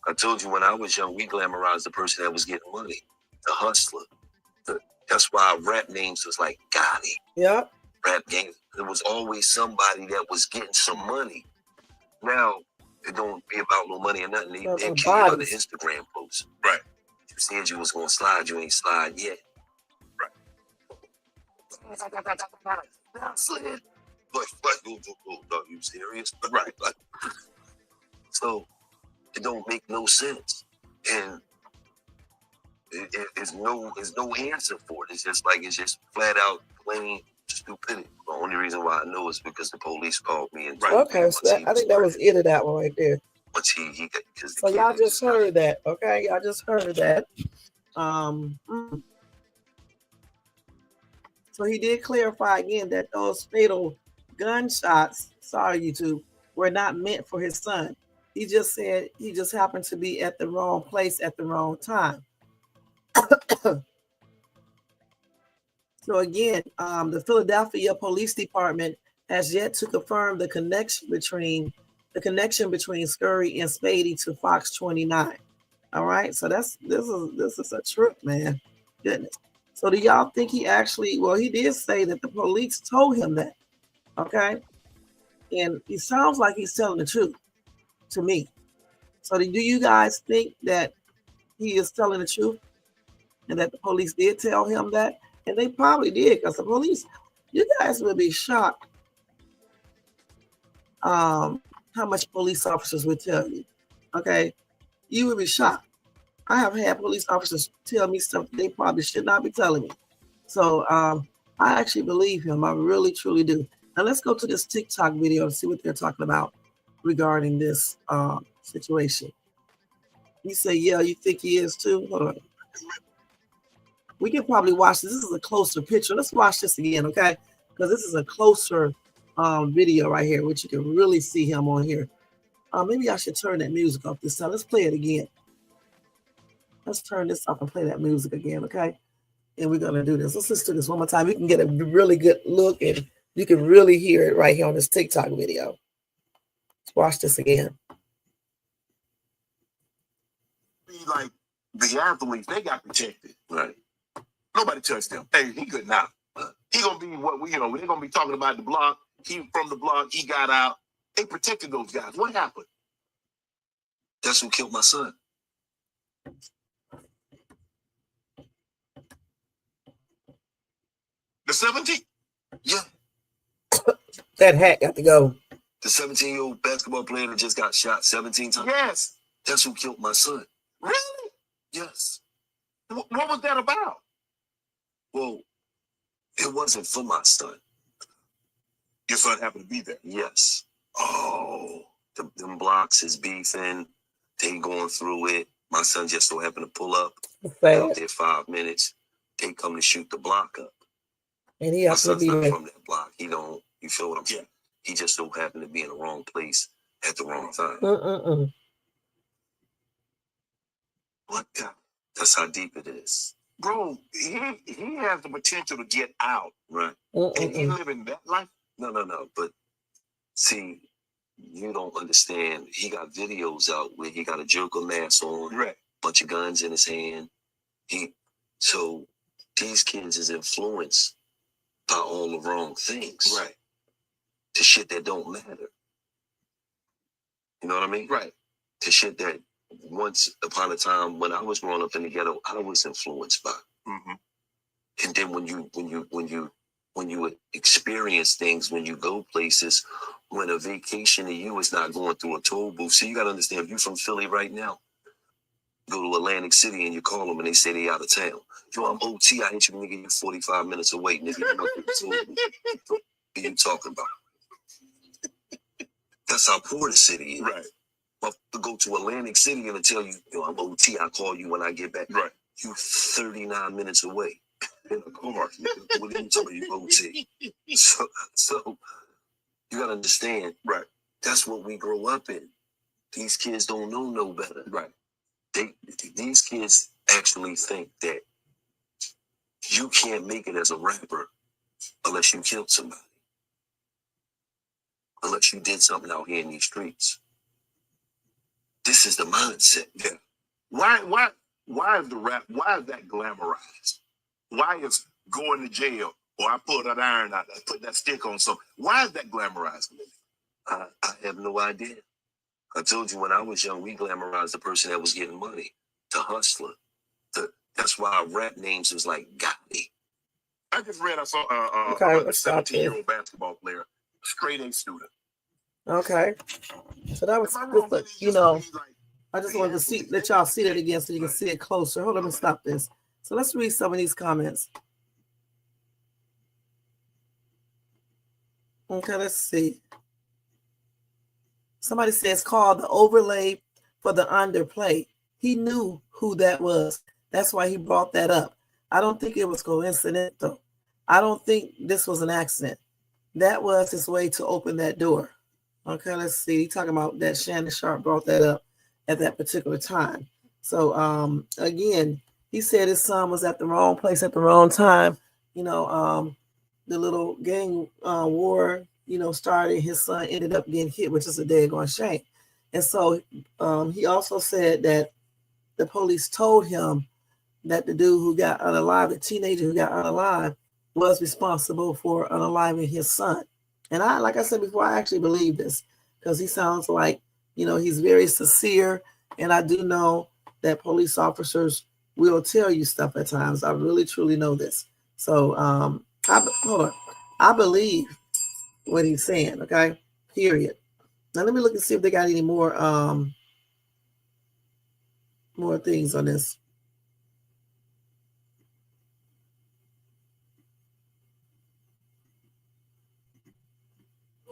S6: I told you when I was young, we glamorized the person that was getting money, the hustler. That's why rap names was like Gotti.
S1: Yeah.
S6: Rap game. There was always somebody that was getting some money. Now it don't be about no money or nothing. They care about the Instagram posts.
S5: Right.
S6: You said you was gonna slide, you ain't slide yet.
S5: Right.
S6: I slid. But you serious?
S5: Right.
S6: So it don't make no sense. And it's no answer for it. It's just flat out plain stupidity. The only reason why I know is because the police called me and
S1: okay, so I think that was it of that one right there.
S6: Once he got,
S1: so y'all just heard that, okay? Y'all just heard that. So he did clarify again that those fatal gunshots, sorry YouTube, were not meant for his son. He just said he just happened to be at the wrong place at the wrong time. So again, the Philadelphia Police Department has yet to confirm the connection between Scurry and Spady to Fox 29. All right, so this is a trip, man. Goodness. So do y'all think he actually? Well, he did say that the police told him that. Okay, and he sounds like he's telling the truth to me. So do you guys think that he is telling the truth, and that the police did tell him that? And they probably did, because the police, you guys would be shocked how much police officers would tell you. Okay, you would be shocked. I have had police officers tell me stuff they probably should not be telling me. So I actually believe him. I really, truly do. Now let's go to this TikTok video and see what they're talking about regarding this situation. You say, yeah, you think he is too? Hold on. We can probably watch this. This is a closer picture. Let's watch this again, okay? Because this is a closer video right here, which you can really see him on here. Maybe I should turn that music off this time. Let's play it again. Let's turn this off and play that music again, okay? And we're going to do this. Let's listen to this one more time. You can get a really good look, and you can really hear it right here on this TikTok video. Let's watch this again.
S5: Like the athletes, they got protected.
S6: Right.
S5: Nobody touched him. Hey, he good now. He gonna be what we, they're gonna be talking about the block. He from the block. He got out. They protected those guys. What happened?
S6: That's who killed my son.
S5: The 17?
S6: Yeah.
S1: That hat got to go.
S6: The 17-year-old basketball player that just got shot 17 times.
S5: Yes.
S6: That's who killed my son.
S5: Really?
S6: Yes.
S5: What was that about?
S6: Well, it wasn't for my son.
S5: Your son happened to be there.
S6: Yes. Oh, them blocks is beefing. They going through it. My son just so happened to pull up. Out there 5 minutes. They come to shoot the block up.
S1: And he
S6: my son's
S1: be
S6: not
S1: there.
S6: from that block. He don't. You feel what I'm saying? He just so happened to be in the wrong place at the wrong time. What the? That's how deep it is.
S5: Bro, he has the potential to get out.
S6: Right.
S5: And he living that life?
S6: No. But see, you don't understand. He got videos out where he got a Joker mask on,
S5: right,
S6: bunch of guns in his hand. So these kids is influenced by all the wrong things.
S5: Right.
S6: To shit that don't matter. You know what I mean?
S5: Right.
S6: To shit that once upon a time when I was growing up in the ghetto, I was influenced by.
S5: Mm-hmm.
S6: And then when you experience things, when you go places, when a vacation to you is not going through a toll booth. So you got to understand, if you're from Philly right now, go to Atlantic City and you call them and they say they out of town. Yo, I'm OT. I hit you, nigga. You're 45 minutes away, nigga. You know what are you talking about? That's how poor the city is.
S5: Right.
S6: But to go to Atlantic City and to tell you, yo, I'm OT. I call you when I get back.
S5: Right.
S6: You 39 minutes away in a car. Nigga. What are you talking about? You OT. So you gotta understand.
S5: Right.
S6: That's what we grow up in. These kids don't know no better.
S5: Right.
S6: These kids actually think that You can't make it as a rapper unless you killed somebody. Unless you did something out here in these streets. This is the mindset.
S5: Yeah. Why is the rap? Why is that glamorized? Why is going to jail or I pulled that iron out, I put that stick on something? Why is that glamorized?
S6: I have no idea. I told you when I was young, we glamorized the person that was getting money, the hustler. That's why our rap names was like Gotti.
S5: I just read I saw
S1: Okay,
S5: a
S1: let's stop
S5: 17-year-old basketball player, straight A student.
S1: Okay. So that was just like, you know, I just wanted to see, let y'all see that again so you can see it closer. Hold on, let me stop this. So let's read some of these comments. Okay, let's see. Somebody says called the overlay for the underplay. He knew who that was. That's why he brought that up. I don't think it was coincidental. I don't think this was an accident. That was his way to open that door. Okay, let's see. He's talking about that Shannon Sharp brought that up at that particular time. So again, he said his son was at the wrong place at the wrong time. You know, the little gang war, you know, started. His son ended up getting hit, which is a daggone shame. And so he also said that the police told him that the dude who got unalived, the teenager who got unalived, was responsible for unaliving his son. And I, like I said before, I actually believe this because he sounds like, you know, he's very sincere. And I do know that police officers will tell you stuff at times. I really, truly know this. So hold on. I believe what he's saying. Okay. Period. Now let me look and see if they got any more things on this.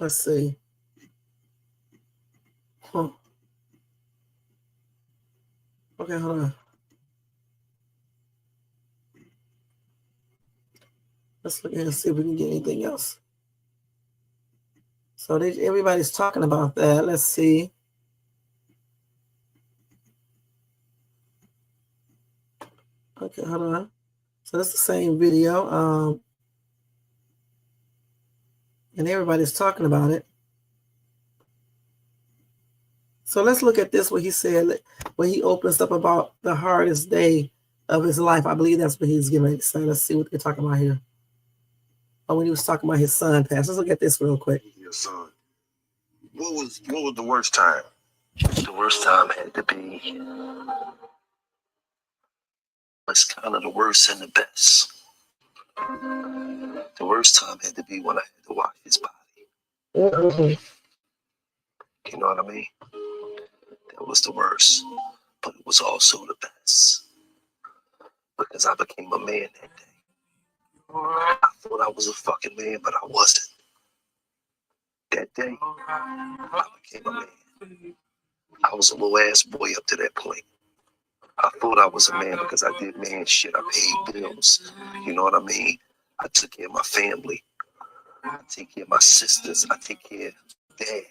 S1: Let's see. Huh. Okay, hold on. Let's look and see if we can get anything else. So everybody's talking about that. Let's see. Okay, hold on. So that's the same video. And everybody's talking about it. So let's look at this, what he said, when he opens up about the hardest day of his life. I believe that's what he's getting ready to say. Let's see what they're talking about here. Oh, when he was talking about his son passed. Let's look at this real quick.
S5: Your son. What was the worst time?
S6: The worst time had to be, it's kind of the worst and the best. The worst time had to be when I had to watch his body.
S1: Mm-hmm.
S6: You know what I mean? That was the worst, but it was also the best because I became a man that day. I thought I was a fucking man, but I wasn't. That day, I became a man. I was a little ass boy up to that point. I thought I was a man because I did man shit. I paid bills. You know what I mean? I took care of my family. I take care of my sisters. I take care of dad.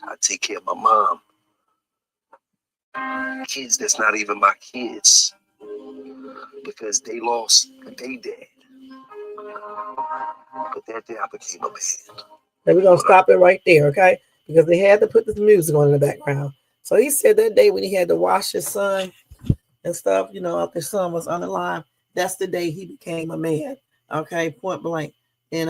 S6: I take care of my mom. Kids that's not even my kids because they lost their dad. But that day I became a man.
S1: And we're going to stop it right there, okay? Because they had to put this music on in the background. So he said that day when he had to wash his son and stuff, you know, if his son was on the line, that's the day he became a man, okay? Point blank. And,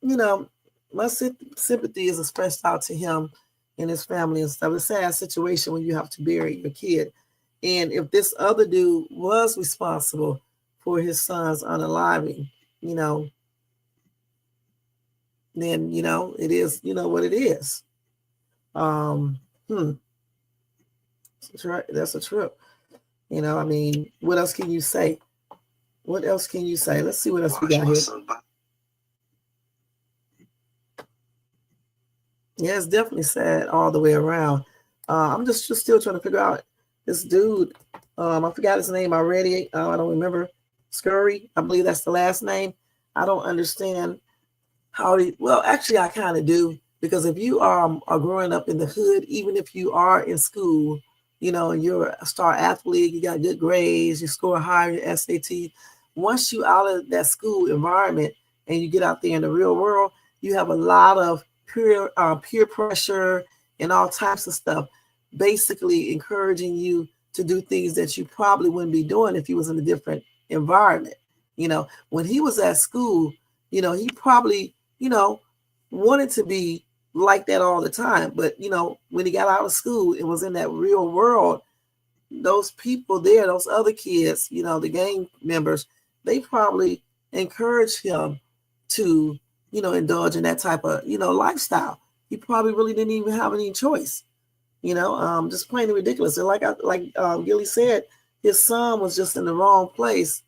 S1: you know, my sympathy is expressed out to him and his family and stuff. It's a sad situation when you have to bury your kid. And if this other dude was responsible for his son's unaliving, you know, then, you know, it is, you know, what it is. That's right. That's a trip. You know, I mean, what else can you say? What else can you say? Let's see what else we got here. Yeah, it's definitely sad all the way around. I'm just still trying to figure out this dude. I forgot his name already. I don't remember. Scurry, I believe that's the last name. I don't understand how he. Well, actually, I kind of do, because if you are growing up in the hood, even if you are in school, you know, and you're a star athlete, you got good grades, you score high in your SAT, once you out of that school environment and you get out there in the real world, you have a lot of peer pressure and all types of stuff, basically encouraging you to do things that you probably wouldn't be doing if you was in a different environment. You know, when he was at school, you know, he probably, you know, wanted to be like that all the time. But, you know, when he got out of school and was in that real world, those people there, those other kids, you know, the gang members, they probably encouraged him to, you know, indulge in that type of, you know, lifestyle. He probably really didn't even have any choice, you know, just plain ridiculous. And like Gillie said, his son was just in the wrong place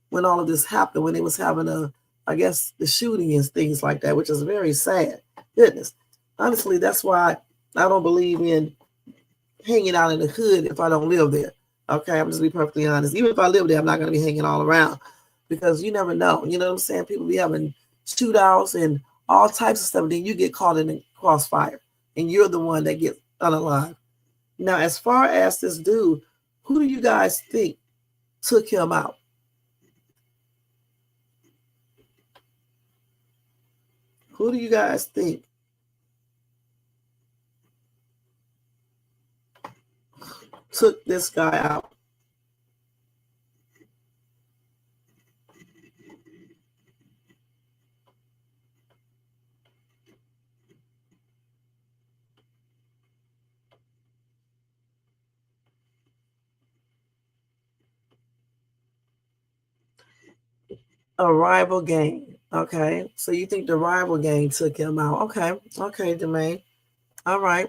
S1: when all of this happened, when they was having I guess, the shooting and things like that, which is very sad. Goodness. Honestly, that's why I don't believe in hanging out in the hood if I don't live there. Okay, I'm just be perfectly honest. Even if I live there, I'm not going to be hanging all around because you never know. You know what I'm saying? People be having shootouts and all types of stuff. And then you get caught in the crossfire and you're the one that gets unalive. Now, as far as this dude, who do you guys think took him out? Who do you guys think took this guy out? A rival gang. Okay. So you think the rival gang took him out. Okay. Okay, Jermaine. All right.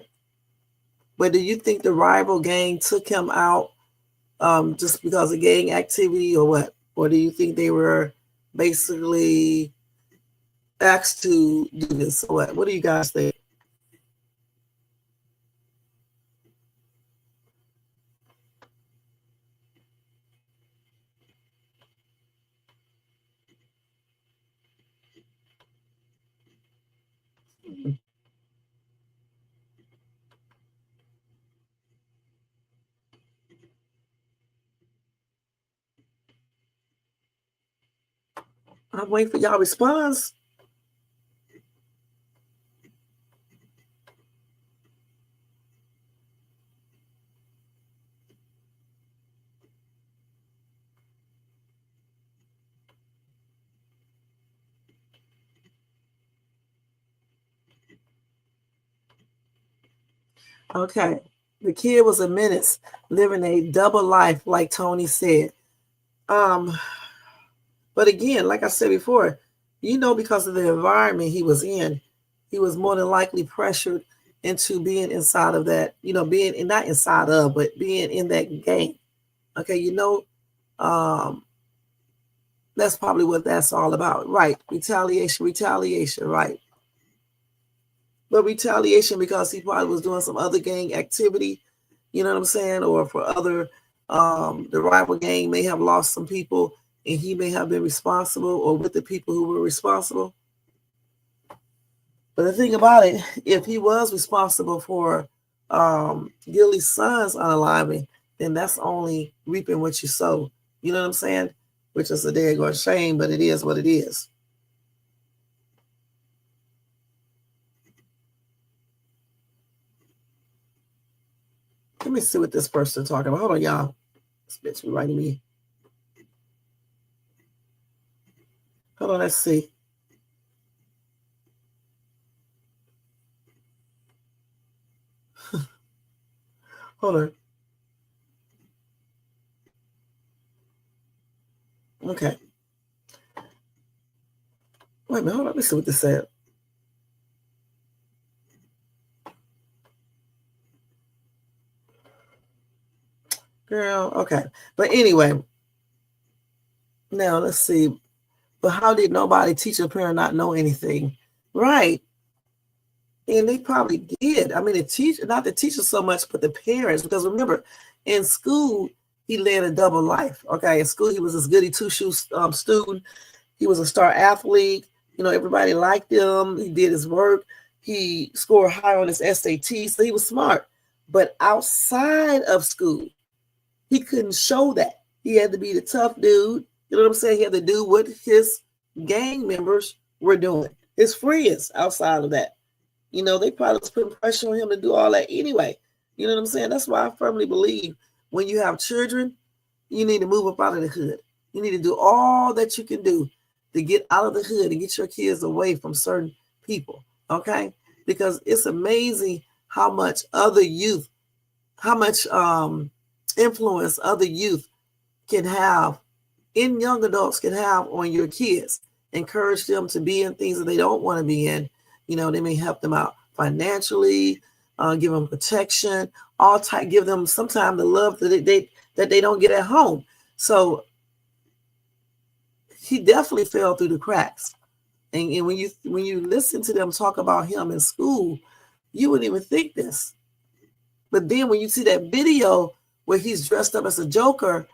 S1: But do you think the rival gang took him out just because of gang activity or what? Or do you think they were basically asked to do this or what? What do you guys think? I'm waiting for y'all response. Okay. The kid was a menace, living a double life, like Tony said. But again, like I said before, you know, because of the environment he was in, he was more than likely pressured into being inside of that, you know, being and not inside of, but being in that gang. Okay, you know, that's probably what that's all about, right? Retaliation, right? But retaliation because he probably was doing some other gang activity, you know what I'm saying? Or for other, the rival gang may have lost some people and he may have been responsible or with the people who were responsible. But the thing about it, if he was responsible for Gillie's son's unaliving, then that's only reaping what you sow. You know what I'm saying? Which is a daggone shame, but it is what it is. Let me see what this person talking about. Hold on, y'all. This bitch writing me. Hold on, let's see. Hold on. Okay. Wait a minute, hold on. Let me see what this said. Girl, okay. But anyway, now let's see. But how did nobody teach a parent not know anything? Right. And they probably did. I mean, not the teachers so much, but the parents. Because remember, in school, he led a double life. Okay, in school, he was this goody two-shoes student. He was a star athlete. You know, everybody liked him. He did his work. He scored high on his SAT, so he was smart. But outside of school, he couldn't show that. He had to be the tough dude, You know what I'm saying? He had to do what his gang members were doing. His friends outside of that. You know, they probably was putting pressure on him to do all that anyway. You know what I'm saying? That's why I firmly believe when you have children, you need to move up out of the hood. You need to do all that you can do to get out of the hood and get your kids away from certain people, okay? Because it's amazing how much other youth, how much influence other youth can have, in young adults can have on your kids. Encourage them to be in things that they don't want to be in. You know, they may help them out financially, give them protection, give them sometimes the love that they don't get at home. So he definitely fell through the cracks. And when you listen to them talk about him in school, you wouldn't even think this. But then when you see that video where he's dressed up as the Joker,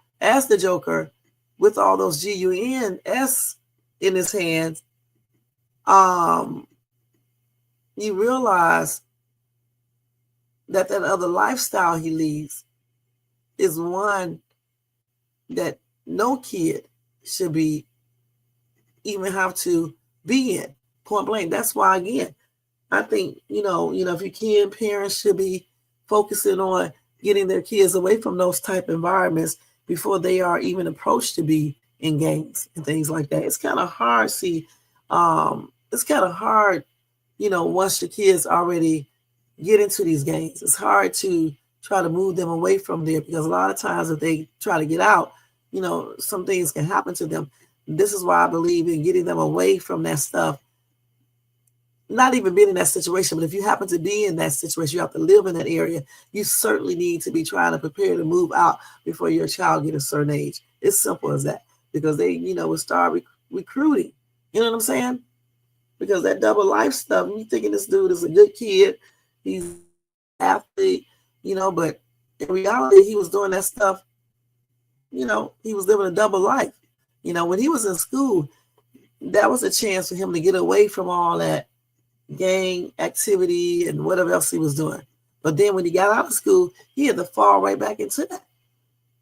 S1: with all those GUNS in his hands, you realize that other lifestyle he leads is one that no kid should be even have to be in, point blank. That's why, again, I think, you know, if you can, parents should be focusing on getting their kids away from those type of environments before they are even approached to be in gangs and things like that. It's kind of hard, it's kind of hard, you know, once your kids already get into these gangs, it's hard to try to move them away from there, because a lot of times if they try to get out, you know, some things can happen to them. This is why I believe in getting them away from that stuff. Not even being in that situation, but if you happen to be in that situation, you have to live in that area, you certainly need to be trying to prepare to move out before your child gets a certain age. It's simple as that, because they, you know, will start recruiting. You know what I'm saying? Because that double life stuff, you thinking this dude is a good kid, he's an athlete, you know, but in reality, he was doing that stuff, you know, he was living a double life. You know, when he was in school, that was a chance for him to get away from all that gang activity and whatever else he was doing. But then when he got out of school, he had to fall right back into that.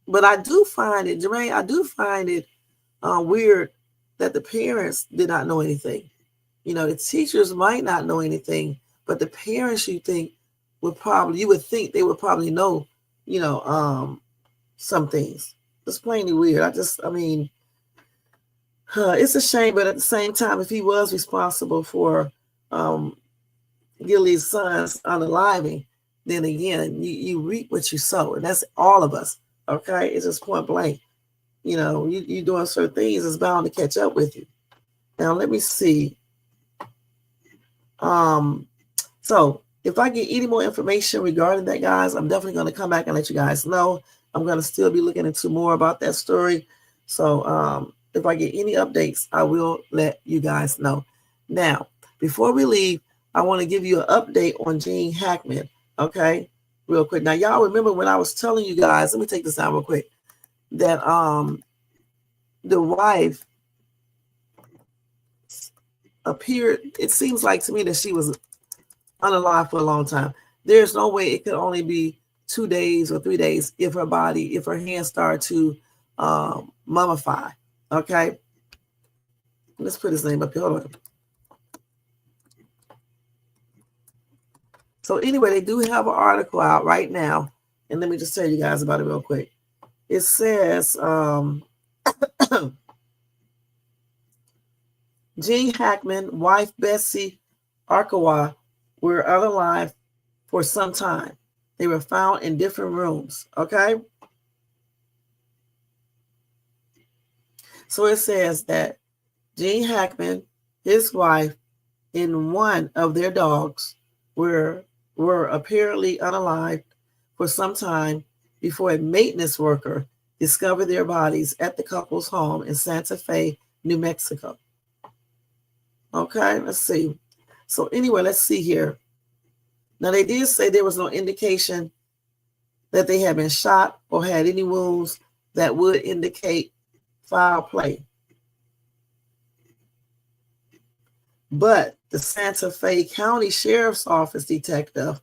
S1: But I do find it, Jermaine, weird that the parents did not know anything. You know, the teachers might not know anything, but the parents, you would think they would probably know, you know, some things. It's plainly weird. It's a shame, but at the same time, if he was responsible for Gillie's son's unaliving, then again, you reap what you sow, and that's all of us. Okay, it's just point blank. You know, you doing certain things is bound to catch up with you. Now let me see. So if I get any more information regarding that, guys, I'm definitely going to come back and let you guys know. I'm going to still be looking into more about that story. So if I get any updates, I will let you guys know. Now, before we leave, I want to give you an update on Gene Hackman, okay? Real quick. Now, y'all remember when I was telling you guys, let me take this out real quick, that the wife appeared, it seems like to me that she was unalive for a long time. There's no way it could only be 2 days or 3 days if her hands start to mummify, okay? Let's put his name up here. Hold on. So anyway, they do have an article out right now, and let me just tell you guys about it real quick. It says Gene Hackman, wife Bessie Arkawa were unalive for some time. They were found in different rooms, okay? So it says that Gene Hackman, his wife, and one of their dogs were apparently unalive for some time before a maintenance worker discovered their bodies at the couple's home in Santa Fe, New Mexico. Okay, let's see. So anyway, let's see here. Now, they did say there was no indication that they had been shot or had any wounds that would indicate foul play. But the Santa Fe County Sheriff's Office detective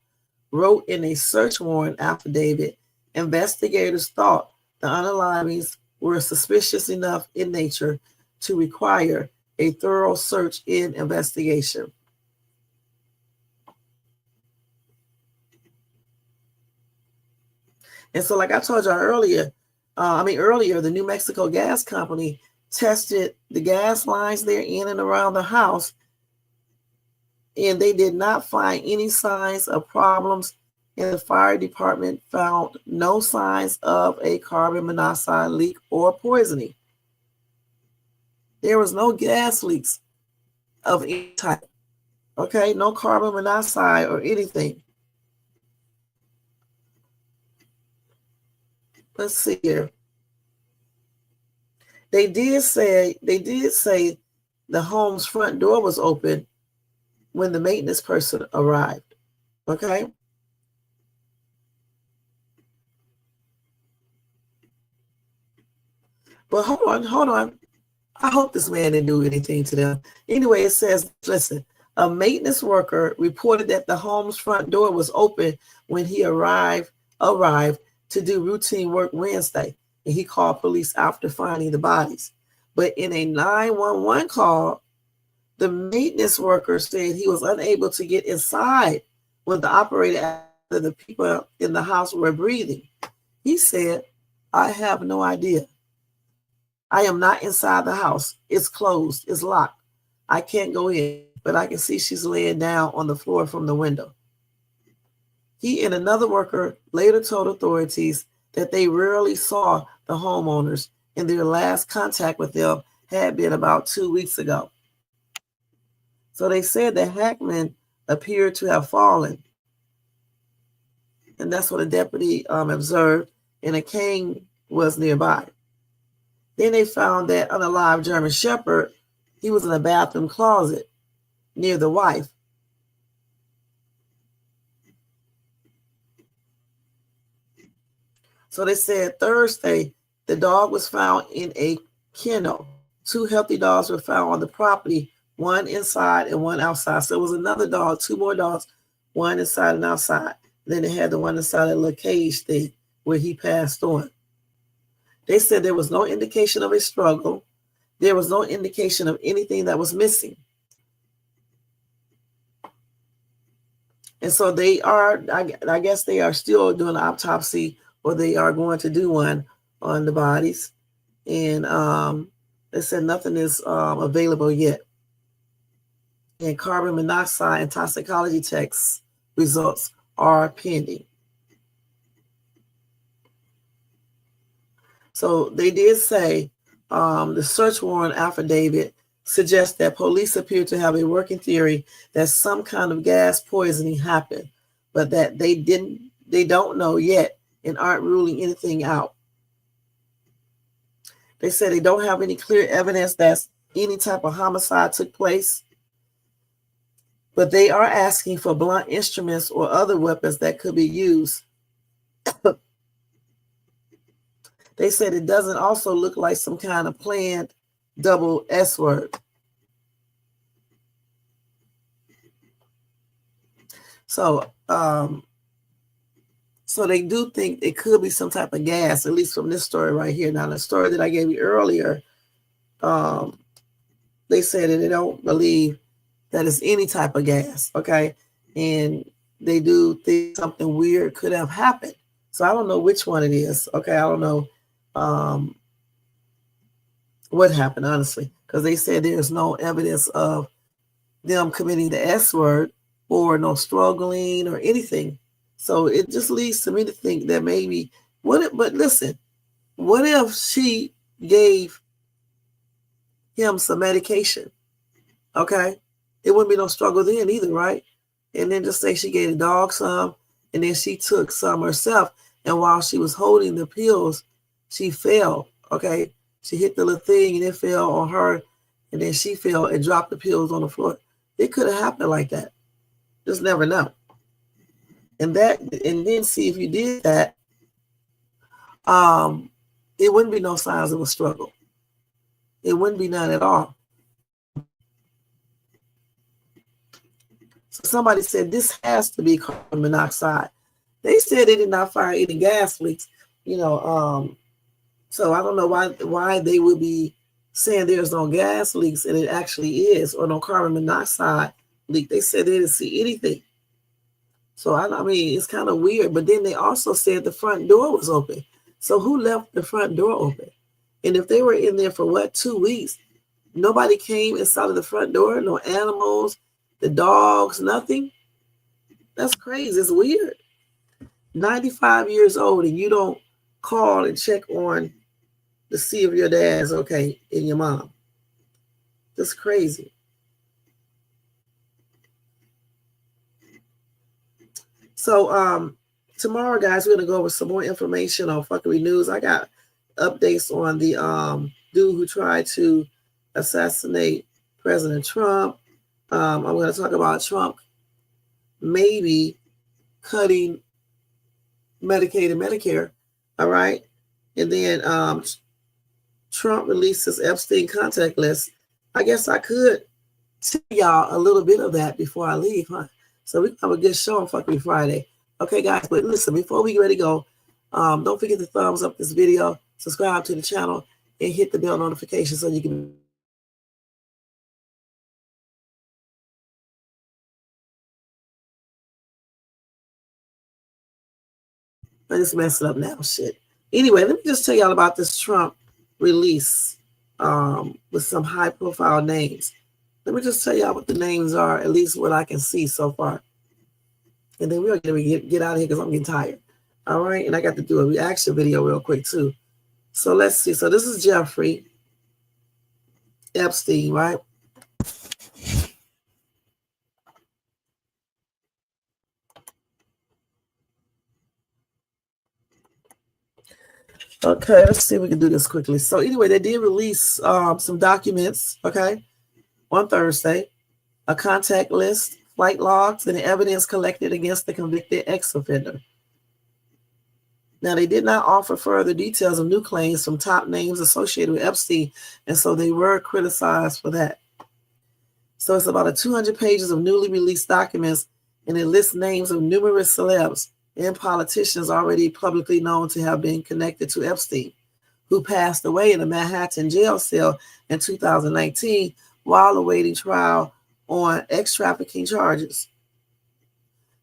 S1: wrote in a search warrant affidavit, investigators thought the unalivings were suspicious enough in nature to require a thorough search and investigation. And so, like I told y'all earlier, the New Mexico Gas Company tested the gas lines there in and around the house, and they did not find any signs of problems. And the fire department found no signs of a carbon monoxide leak or poisoning. There was no gas leaks of any type. Okay, no carbon monoxide or anything. Let's see here. They did say the home's front door was open when the maintenance person arrived. Okay. But hold on. I hope this man didn't do anything to them. Anyway, it says, listen, a maintenance worker reported that the home's front door was open when he arrived to do routine work Wednesday, and he called police after finding the bodies. But in a 911 call, the maintenance worker said he was unable to get inside when the operator asked if the people in the house were breathing. He said, I have no idea. I am not inside the house. It's closed. It's locked. I can't go in, but I can see she's laying down on the floor from the window. He and another worker later told authorities that they rarely saw the homeowners, and their last contact with them had been about 2 weeks ago. So they said that Hackman appeared to have fallen, and that's what a deputy observed, and a cane was nearby. Then they found that unalive German Shepherd, he was in a bathroom closet near the wife. So they said Thursday, the dog was found in a kennel. 2 healthy dogs were found on the property, one inside and one outside. So it was another dog, 2 more dogs, one inside and outside. Then they had the one inside that little cage thing where he passed on. They said there was no indication of a struggle. There was no indication of anything that was missing. And so they are, I guess they are still doing an autopsy, or they are going to do one on the bodies. And they said nothing is available yet. And carbon monoxide and toxicology tests results are pending. So they did say the search warrant affidavit suggests that police appear to have a working theory that some kind of gas poisoning happened, but that they don't know yet and aren't ruling anything out. They said they don't have any clear evidence that any type of homicide took place, but they are asking for blunt instruments or other weapons that could be used. They said it doesn't also look like some kind of planned double S word. So, so they do think it could be some type of gas, at least from this story right here. Now, the story that I gave you earlier, they said that they don't believe that it's any type of gas, okay? And they do think something weird could have happened. So I don't know which one it is, okay? I don't know what happened, honestly, because they said there's no evidence of them committing the S word or no struggling or anything. So it just leads to me to think that maybe, but listen, what if she gave him some medication? Okay. It wouldn't be no struggle then either, right? And then just say she gave the dog some, and then she took some herself. And while she was holding the pills, she fell. Okay. She hit the little thing and it fell on her. And then she fell and dropped the pills on the floor. It could have happened like that. Just never know. And then see if you did that, it wouldn't be no signs of a struggle. It wouldn't be none at all. So somebody said this has to be carbon monoxide. They said they did not find any gas leaks, So I don't know why they would be saying there's no gas leaks, and it actually is, or no carbon monoxide leak. They said they didn't see anything. So I mean, it's kind of weird. But then they also said the front door was open. So who left the front door open? And if they were in there for 2 weeks, nobody came inside of the front door, no animals, the dogs, nothing. That's crazy. It's weird. 95 years old and you don't call and check on to see if your dad's okay and your mom. That's crazy. So tomorrow, guys, we're gonna go over some more information on Fuckery News. I got updates on the dude who tried to assassinate President Trump. I'm gonna talk about Trump maybe cutting Medicaid and Medicare. All right. And then Trump releases Epstein contact list. I guess I could tell y'all a little bit of that before I leave, huh? So we have a good show on Fuckery Friday. Okay, guys, but listen, before we get ready to go, don't forget to thumbs up this video, subscribe to the channel, and hit the bell notification so you can... I just messed it up now, shit. Anyway, let me just tell y'all about this Trump release with some high-profile names. Let me just tell y'all what the names are, at least what I can see so far. And then we're going to get out of here because I'm getting tired. All right, and I got to do a reaction video real quick, too. So let's see. So this is Jeffrey Epstein, right? Okay, let's see if we can do this quickly. So anyway, they did release some documents, okay, on Thursday, a contact list, flight logs, and evidence collected against the convicted ex-offender. Now, they did not offer further details of new claims from top names associated with Epstein, and so they were criticized for that. So it's about 200 pages of newly released documents, and it lists names of numerous celebs and politicians already publicly known to have been connected to Epstein, who passed away in a Manhattan jail cell in 2019 while awaiting trial on ex-trafficking charges.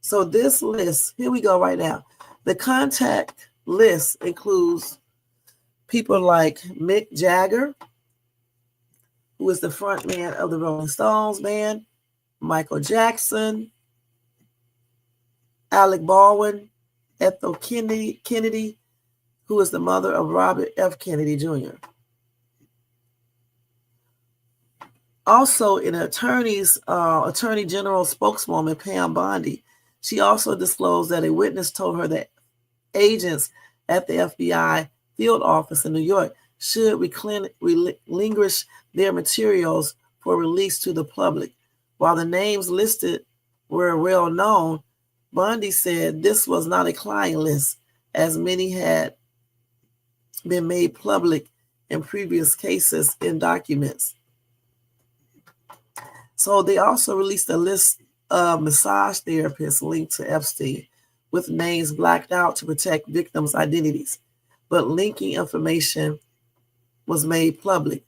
S1: So this list, here we go right now. The contact list includes people like Mick Jagger, who is the front man of the Rolling Stones band, Michael Jackson, Alec Baldwin, Ethel Kennedy, who is the mother of Robert F. Kennedy Jr. Also, an Attorney General spokeswoman, Pam Bondi, she also disclosed that a witness told her that agents at the FBI field office in New York should relinquish their materials for release to the public. While the names listed were well known, Bondi said this was not a client list, as many had been made public in previous cases in documents. So they also released a list of massage therapists linked to Epstein with names blacked out to protect victims' identities, but linking information was made public.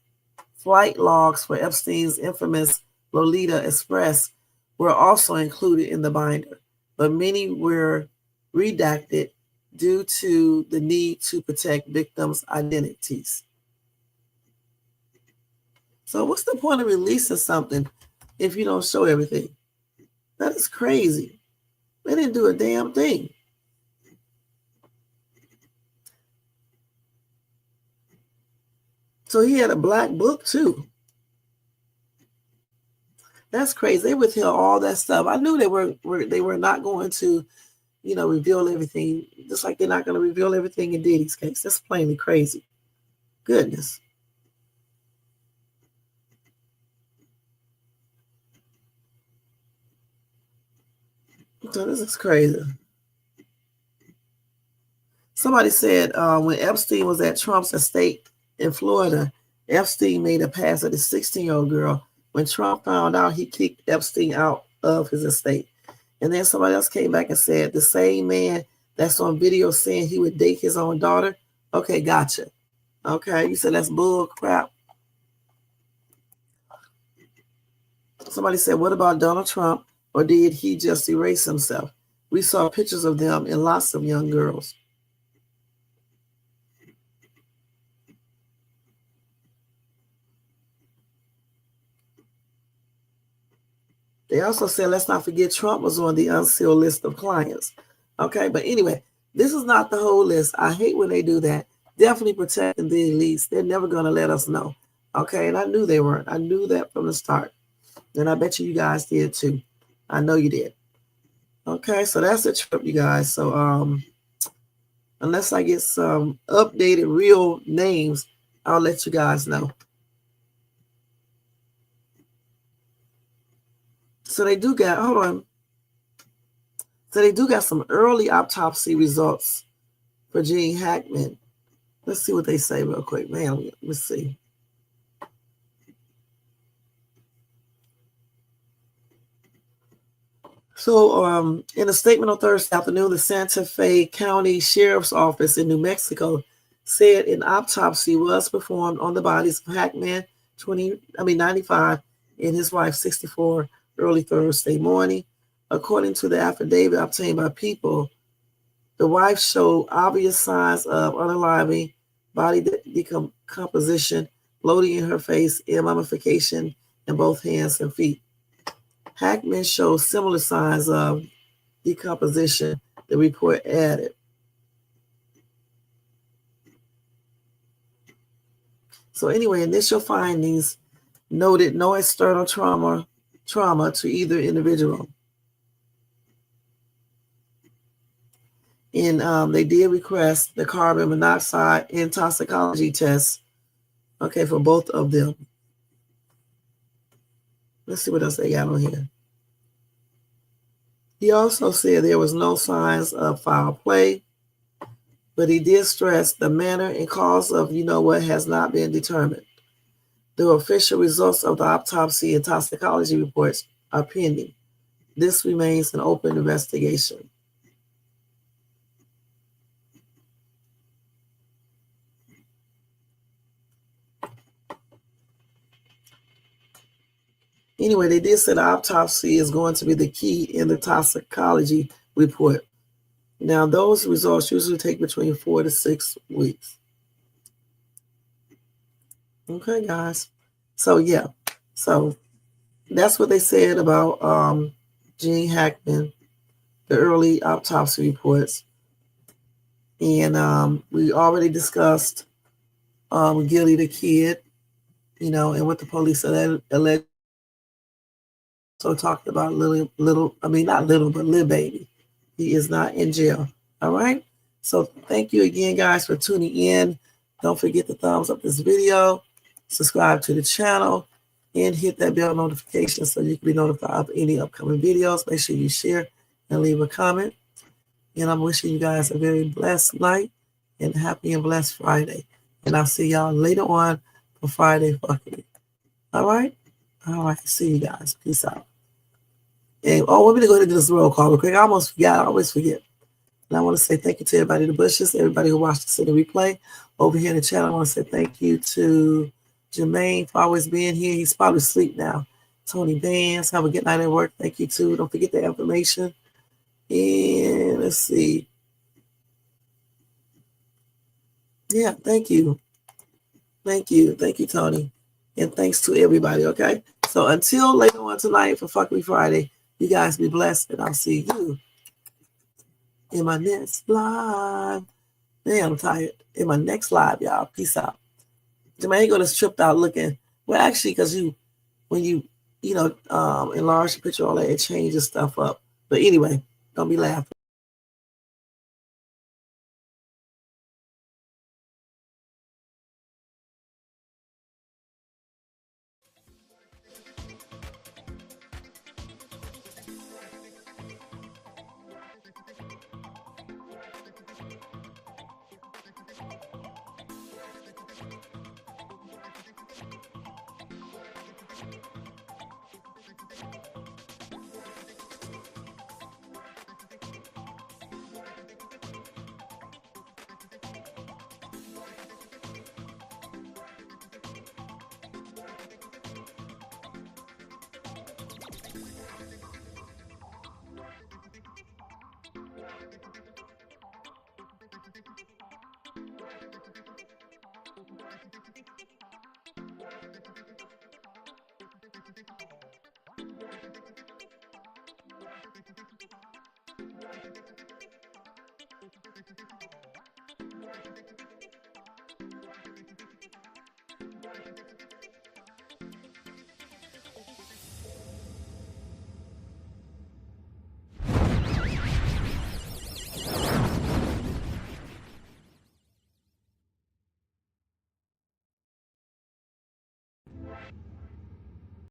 S1: Flight logs for Epstein's infamous Lolita Express were also included in the binder, but many were redacted due to the need to protect victims' identities. So what's the point of releasing something if you don't show everything? That is crazy. They didn't do a damn thing. So he had a black book too. That's crazy. They withheld all that stuff. I knew they were not going to, reveal everything. Just like they're not going to reveal everything in Diddy's case. That's plainly crazy. Goodness. So this is crazy. Somebody said when Epstein was at Trump's estate in Florida, Epstein made a pass at a 16-year-old girl. When Trump found out, he kicked Epstein out of his estate. And then somebody else came back and said, the same man that's on video saying he would date his own daughter. Okay, gotcha. Okay, you said that's bull crap. Somebody said, what about Donald Trump? Or did he just erase himself? We saw pictures of them and lots of young girls. They also said, let's not forget Trump was on the unsealed list of clients. Okay, but anyway, this is not the whole list. I hate when they do that. Definitely protecting the elites. They're never going to let us know. Okay, and I knew they weren't. I knew that from the start. And I bet you guys did too. I know you did. Okay, so that's the trip, you guys. So unless I get some updated real names, I'll let you guys know. So they do got, hold on. So they do got some early autopsy results for Gene Hackman. Let's see what they say real quick. Man, let's see. So in a statement on Thursday afternoon, the Santa Fe County Sheriff's Office in New Mexico said an autopsy was performed on the bodies of Hackman, 95, and his wife, 64, early Thursday morning. According to the affidavit obtained by People, the wife showed obvious signs of unaliving, body decomposition, bloating in her face, and mummification in both hands and feet. Hackman showed similar signs of decomposition, the report added. So anyway, initial findings noted no external trauma to either individual. And they did request the carbon monoxide and toxicology tests, okay, for both of them. Let's see what else they got on here. He also said there was no signs of foul play, but he did stress the manner and cause of what has not been determined. The official results of the autopsy and toxicology reports are pending. This remains an open investigation. Anyway, they did say the autopsy is going to be the key in the toxicology report. Now, those results usually take between 4 to 6 weeks. Okay, guys. So, yeah. So, that's what they said about Gene Hackman, the early autopsy reports. And we already discussed Gillie da Kid, and what the police alleged. So talked about Lil Baby. He is not in jail. All right. So thank you again, guys, for tuning in. Don't forget to thumbs up this video, subscribe to the channel, and hit that bell notification so you can be notified of any upcoming videos. Make sure you share and leave a comment. And I'm wishing you guys a very blessed night and happy and blessed Friday. And I'll see y'all later on for Friday Fuckery. All right. All right. See you guys. Peace out. And we're going to go ahead and do this roll call real quick. I almost forgot. I always forget. And I want to say thank you to everybody in the bushes, everybody who watched this in the replay. Over here in the channel, I want to say thank you to Jermaine for always being here. He's probably asleep now. Tony Vance, have a good night at work. Thank you, too. Don't forget the information. And let's see. Yeah, thank you. Thank you. Thank you, Tony. And thanks to everybody, okay? So until later on tonight for Fuckery Friday, you guys be blessed, and I'll see you in my next live. Man, I'm tired. In my next live, y'all. Peace out. Jermaine got us tripped out looking. Well, actually, because when you enlarge the picture, all that, it changes stuff up. But anyway, don't be laughing.